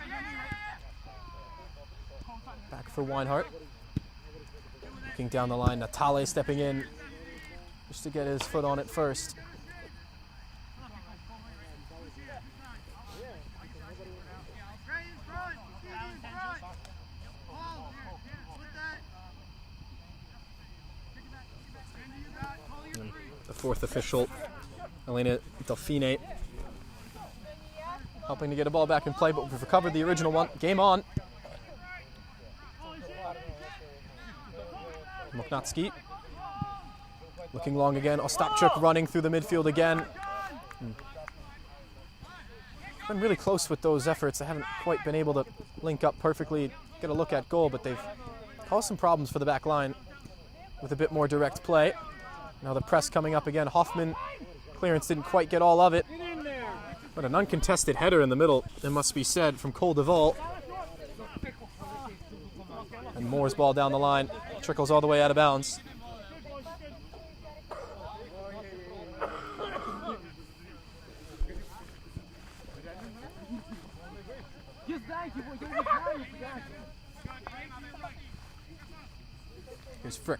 Back for Weinhardt. Looking down the line. Natale stepping in just to get his foot on it first. The fourth official, Elena Delfine, helping to get a ball back in play, but we've recovered the original one. Game on. Moknatski looking long again. Ostapchuk running through the midfield again. Been really close with those efforts. They haven't quite been able to link up perfectly, get a look at goal, but they've caused some problems for the back line with a bit more direct play. Now the press coming up again. Hoffman, clearance didn't quite get all of it. But an uncontested header in the middle, it must be said, from Cole Duvall. And Moore's ball down the line, trickles all the way out of bounds. Here's Frick.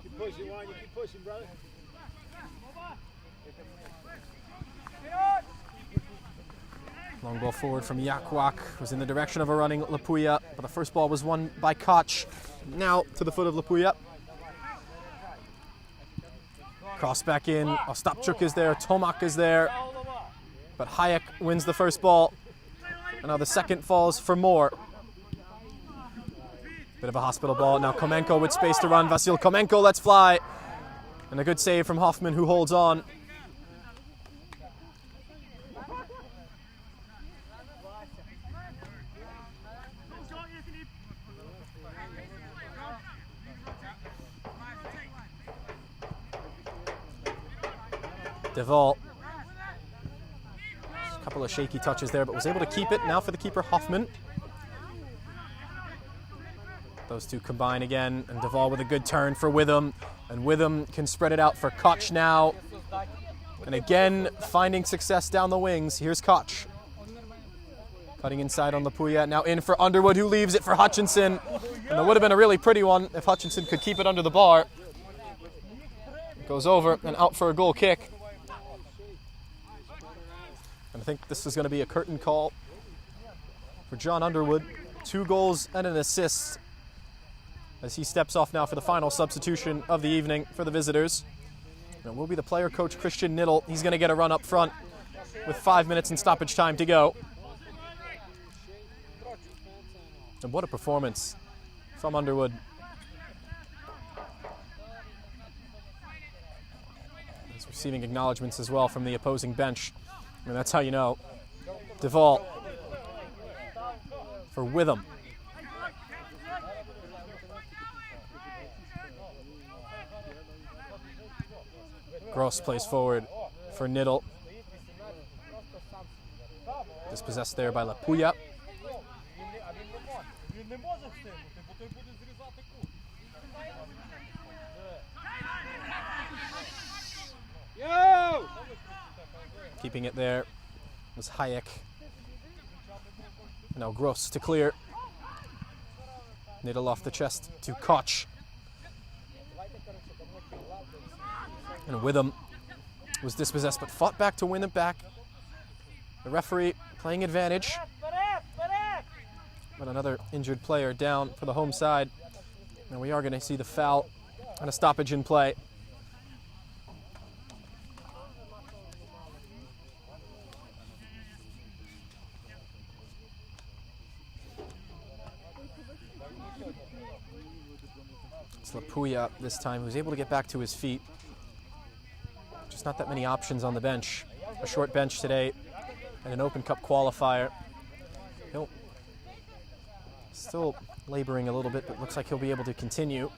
Keep pushing, Wine. You keep pushing, brother. Long ball forward from Yakwak, was in the direction of a running Lapuya, but the first ball was won by Koch. Now to the foot of Lapuya. Cross back in. Ostapchuk is there. Tomak is there. But Hayek wins the first ball. And now the second falls for Moore. Bit of a hospital ball. Now Komenko with space to run. Vasil Komenko lets fly. And a good save from Hoffman, who holds on. Deval. A couple of shaky touches there, but was able to keep it. Now for the keeper, Hoffman. Those two combine again, and Deval with a good turn for Witham. And Witham can spread it out for Koch now. And again, finding success down the wings. Here's Koch. Cutting inside on Lapuya. Now in for Underwood, who leaves it for Hutchinson. And it would have been a really pretty one if Hutchinson could keep it under the bar. It goes over and out for a goal kick. And I think this is going to be a curtain call for John Underwood. 2 goals and an assist as he steps off now for the final substitution of the evening for the visitors. And it will be the player coach, Christian Niddle. He's going to get a run up front with 5 minutes and stoppage time to go. And what a performance from Underwood. He's receiving acknowledgements as well from the opposing bench. I mean, that's how you know. Deval for Witham. Gross plays forward for Niddle. Dispossessed there by Lapuya. Keeping it there was Hayek. Now Gross to clear. Niddle off the chest to Koch. And Witham was dispossessed but fought back to win it back. The referee playing advantage. But another injured player down for the home side. And we are going to see the foul and a stoppage in play. It's Lapuya this time, who's able to get back to his feet. Just not that many options on the bench. A short bench today and an Open Cup qualifier. He'll still laboring a little bit, but looks like he'll be able to continue.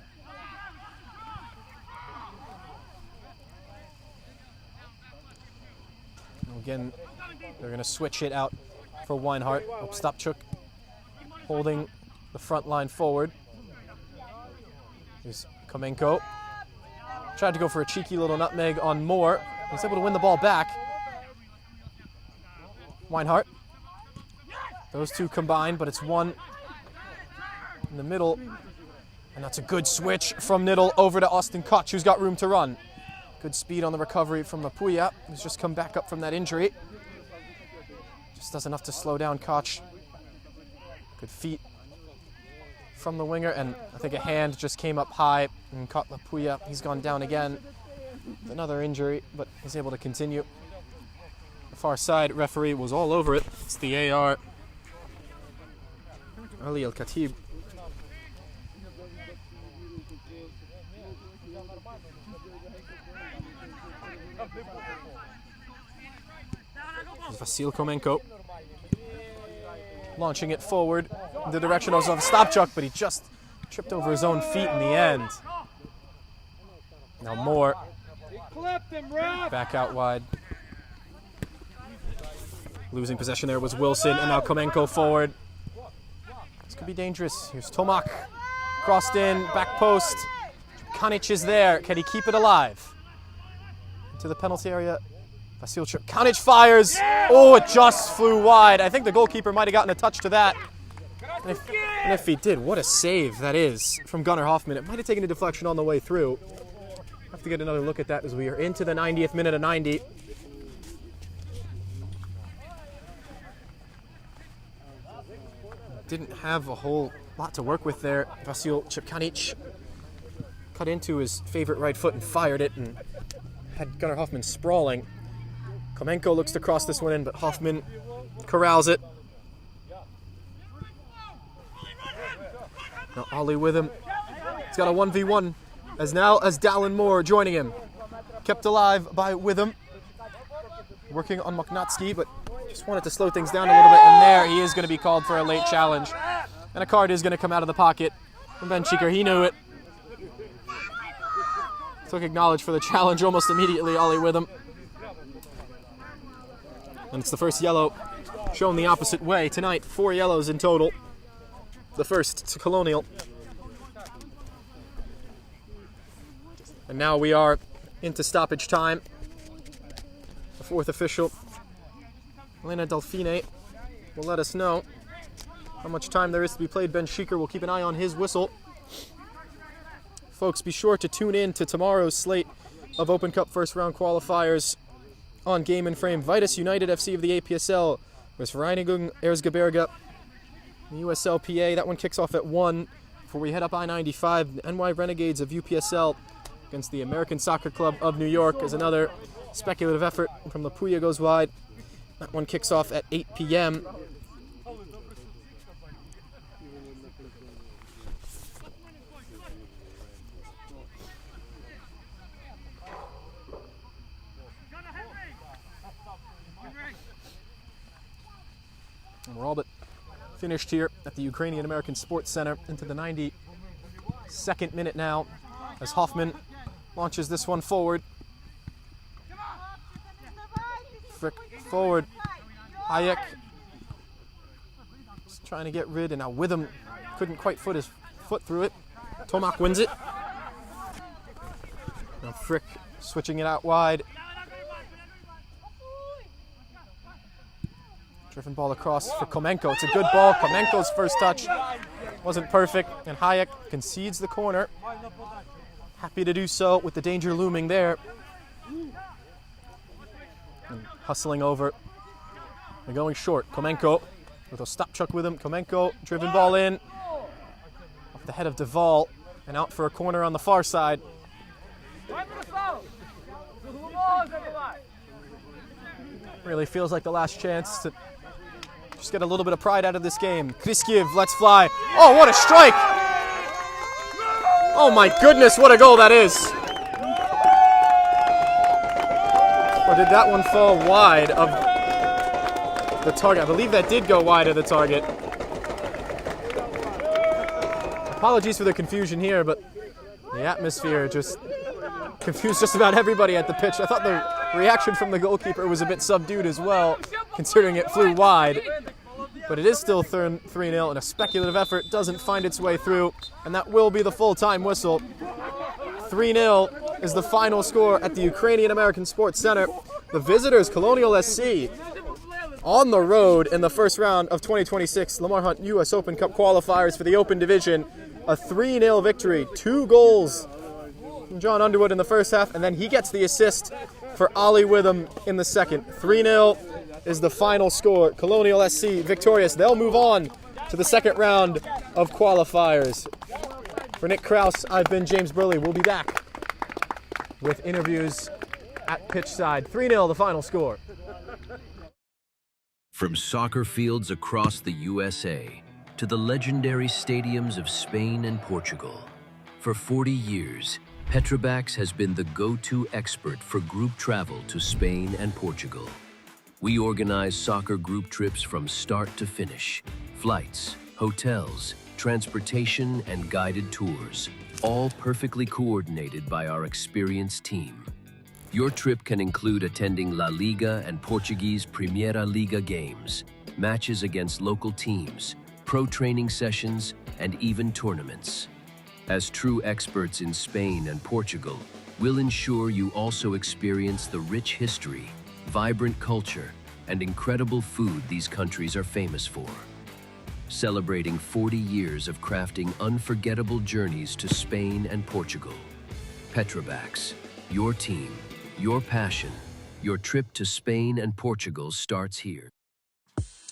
And again, they're going to switch it out for Weinhardt. Ostapchuk holding the front line forward. Here's Komenko. Tried to go for a cheeky little nutmeg on Moore. He's able to win the ball back. Weinhardt. Those two combined, but it's one in the middle. And that's a good switch from Niddle over to Austin Koch, who's got room to run. Good speed on the recovery from Lapuya, who's just come back up from that injury. Just does enough to slow down Koch. Good feet from the winger, and I think a hand just came up high and caught Lapuya. He's gone down again with another injury, but he's able to continue. The far side referee was all over it. It's the AR. Ali Al-Khatib. Vasil Komenko launching it forward in the direction of Ostapchuk, but he just tripped over his own feet in the end. Now Moore back out wide. Losing possession there was Wilson, and now Komenko forward. This could be dangerous. Here's Tomak. Crossed in, back post. Kanic is there. Can he keep it alive? To the penalty area. Vasil Kanic fires. Oh, it just flew wide. I think the goalkeeper might have gotten a touch to that. And if he did, what a save that is from Gunnar Hoffman. It might have taken a deflection on the way through. Have to get another look at that as we are into the 90th minute of 90. Didn't have a whole lot to work with there. Vasil Kanic cut into his favorite right foot and fired it, and had Gunnar Hoffman sprawling. Komenko looks to cross this one in, but Hoffman corrals it. Now Ollie with him. He's got a 1v1 as Dallin Moore joining him. Kept alive by Witham. Working on Moknatsky, but just wanted to slow things down a little bit, and there he is going to be called for a late challenge. And a card is going to come out of the pocket from Ben Cheeker. He knew it. Took acknowledged for the challenge almost immediately, Ollie Witham. And it's the first yellow shown the opposite way tonight. 4 yellows in total. The first to Colonial. And now we are into stoppage time. The 4th official, Elena Delfine, will let us know how much time there is to be played. Ben Cheeker will keep an eye on his whistle. Folks, be sure to tune in to tomorrow's slate of Open Cup first round qualifiers on Game and Frame. Vitus United FC of the APSL versus Vereinigung Erzgebirge, the USLPA. That one kicks off at 1 before we head up I-95. The NY Renegades of UPSL against the American Soccer Club of New York is another speculative effort from the Puya goes wide. That one kicks off at 8 p.m. And we're all but finished here at the Ukrainian American Sports Center into the 92nd minute now as Hoffman launches this one forward. Frick forward. Hayek just trying to get rid, and now Witham couldn't quite put his foot through it. Tomak wins it. Now Frick switching it out wide. Driven ball across for Komenko. It's a good ball. Komenko's first touch wasn't perfect, and Hayek concedes the corner. Happy to do so with the danger looming there. And hustling over. They're going short. Komenko with a stop chuck with him. Komenko, driven ball in. Off the head of Duvall and out for a corner on the far side. Really feels like the last chance to just get a little bit of pride out of this game. Kriskiev, let's fly. Oh, what a strike! Oh my goodness, what a goal that is! Or did that one fall wide of the target? I believe that did go wide of the target. Apologies for the confusion here, but the atmosphere just confused just about everybody at the pitch. I thought the reaction from the goalkeeper was a bit subdued as well, considering it flew wide. But it is still 3-0, and a speculative effort doesn't find its way through, and that will be the full-time whistle. 3-0 is the final score at the Ukrainian American Sports Center. The visitors, Colonial SC, on the road in the first round of 2026 Lamar Hunt U.S. Open Cup qualifiers for the Open Division. A 3-0 victory, 2 goals from John Underwood in the first half, and then he gets the assist for Ollie Witham in the second. 3-0 is the final score. Colonial SC victorious. They'll move on to the second round of qualifiers. For Nick Krause, I've been James Burley. We'll be back with interviews at pitchside. 3-0 the final score. From soccer fields across the USA to the legendary stadiums of Spain and Portugal, for 40 years, Petrobax has been the go-to expert for group travel to Spain and Portugal. We organize soccer group trips from start to finish. Flights, hotels, transportation, and guided tours, all perfectly coordinated by our experienced team. Your trip can include attending La Liga and Portuguese Primeira Liga games, matches against local teams, pro training sessions, and even tournaments. As true experts in Spain and Portugal, we'll ensure you also experience the rich history, vibrant culture, and incredible food these countries are famous for. Celebrating 40 years of crafting unforgettable journeys to Spain and Portugal. Petrobax, your team, your passion, your trip to Spain and Portugal starts here.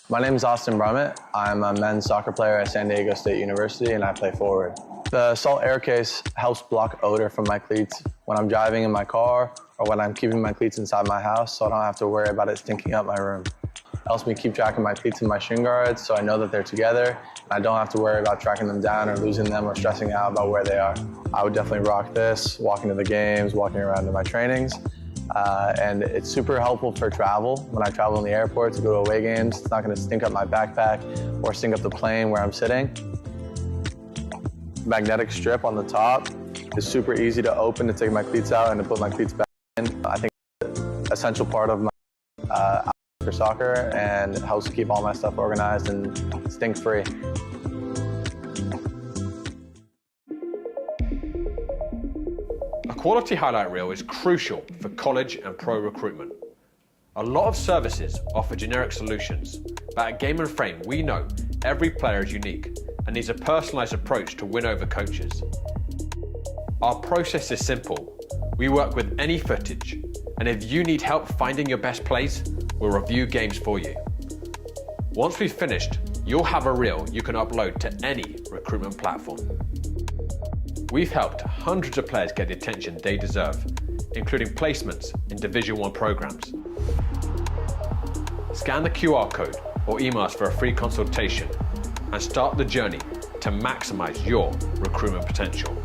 My name is Austin Brummett. I'm a men's soccer player at San Diego State University, and I play forward. The Salt Air Case helps block odor from my cleats when I'm driving in my car or when I'm keeping my cleats inside my house, so I don't have to worry about it stinking up my room. It helps me keep track of my cleats and my shin guards so I know that they're together and I don't have to worry about tracking them down or losing them or stressing out about where they are. I would definitely rock this, walking to the games, walking around to my trainings. And it's super helpful for travel. When I travel in the airport to go to away games, it's not going to stink up my backpack or stink up the plane where I'm sitting. Magnetic strip on the top is super easy to open to take my cleats out and to put my cleats back in. I think it's an essential part of my outfit for soccer and helps keep all my stuff organized and stink-free. A quality highlight reel is crucial for college and pro recruitment. A lot of services offer generic solutions, but at Game & Frame we know every player is unique and needs a personalised approach to win over coaches. Our process is simple. We work with any footage, and if you need help finding your best plays, we'll review games for you. Once we've finished, you'll have a reel you can upload to any recruitment platform. We've helped hundreds of players get the attention they deserve, including placements in Division 1 programs. Scan the QR code or email us for a free consultation and start the journey to maximize your recruitment potential.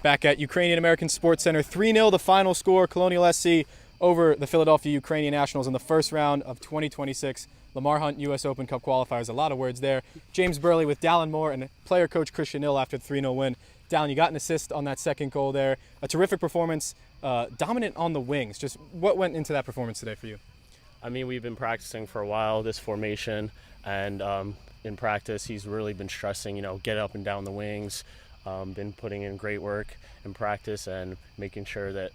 Back at Ukrainian American Sports Center, 3-0 the final score, Colonial SC over the Philadelphia Ukrainian Nationals in the first round of 2026 Lamar Hunt U.S. Open Cup qualifiers. A lot of words there. James Burley with Dallin Moore and player coach Colonial after the 3-0 win. Dallin, you got an assist on that second goal there. A terrific performance, dominant on the wings. Just what went into that performance today for you? I mean, we've been practicing for a while, this formation, and in practice, he's really been stressing, get up and down the wings, been putting in great work in practice and making sure that,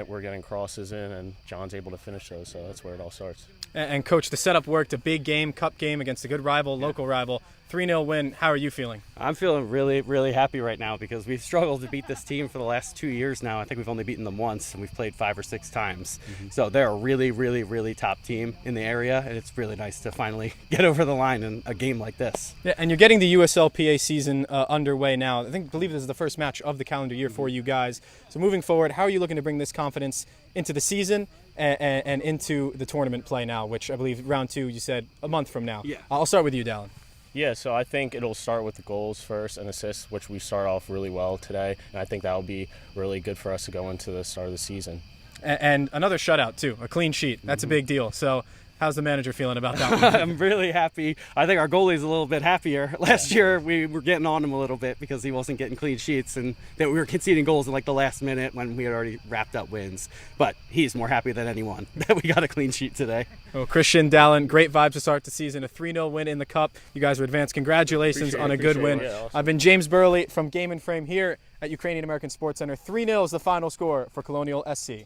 we're getting crosses in and John's able to finish those, so that's where it all starts. And Coach, the setup worked, a big game, cup game against a good rival, local rival. 3-0 win. How are you feeling? I'm feeling really, really happy right now because we've struggled to beat this team for the last 2 years now. I think we've only beaten them once, and we've played 5 or 6 times. So they're a really, really, really top team in the area, and it's really nice to finally get over the line in a game like this. Yeah, and you're getting the USLPA season underway now. I believe this is the first match of the calendar year for you guys. So moving forward, how are you looking to bring this confidence into the season and into the tournament play now, which I believe round 2, you said a month from now? Yeah. I'll start with you, Dallin. Yeah, so I think it'll start with the goals first and assists, which we start off really well today, and I think that'll be really good for us to go into the start of the season. And another shutout, too, a clean sheet. That's a big deal. So how's the manager feeling about that one? I'm really happy. I think our goalie's a little bit happier. Last year, we were getting on him a little bit because he wasn't getting clean sheets and that we were conceding goals in the last minute when we had already wrapped up wins. But he's more happy than anyone that we got a clean sheet today. Well, Christian, Dallin, great vibes to start the season. A 3-0 win in the Cup. You guys are advanced. Congratulations on a good win. Yeah, awesome. I've been James Burley from Game and Frame here at Ukrainian American Sports Center. 3-0 is the final score for Colonial SC.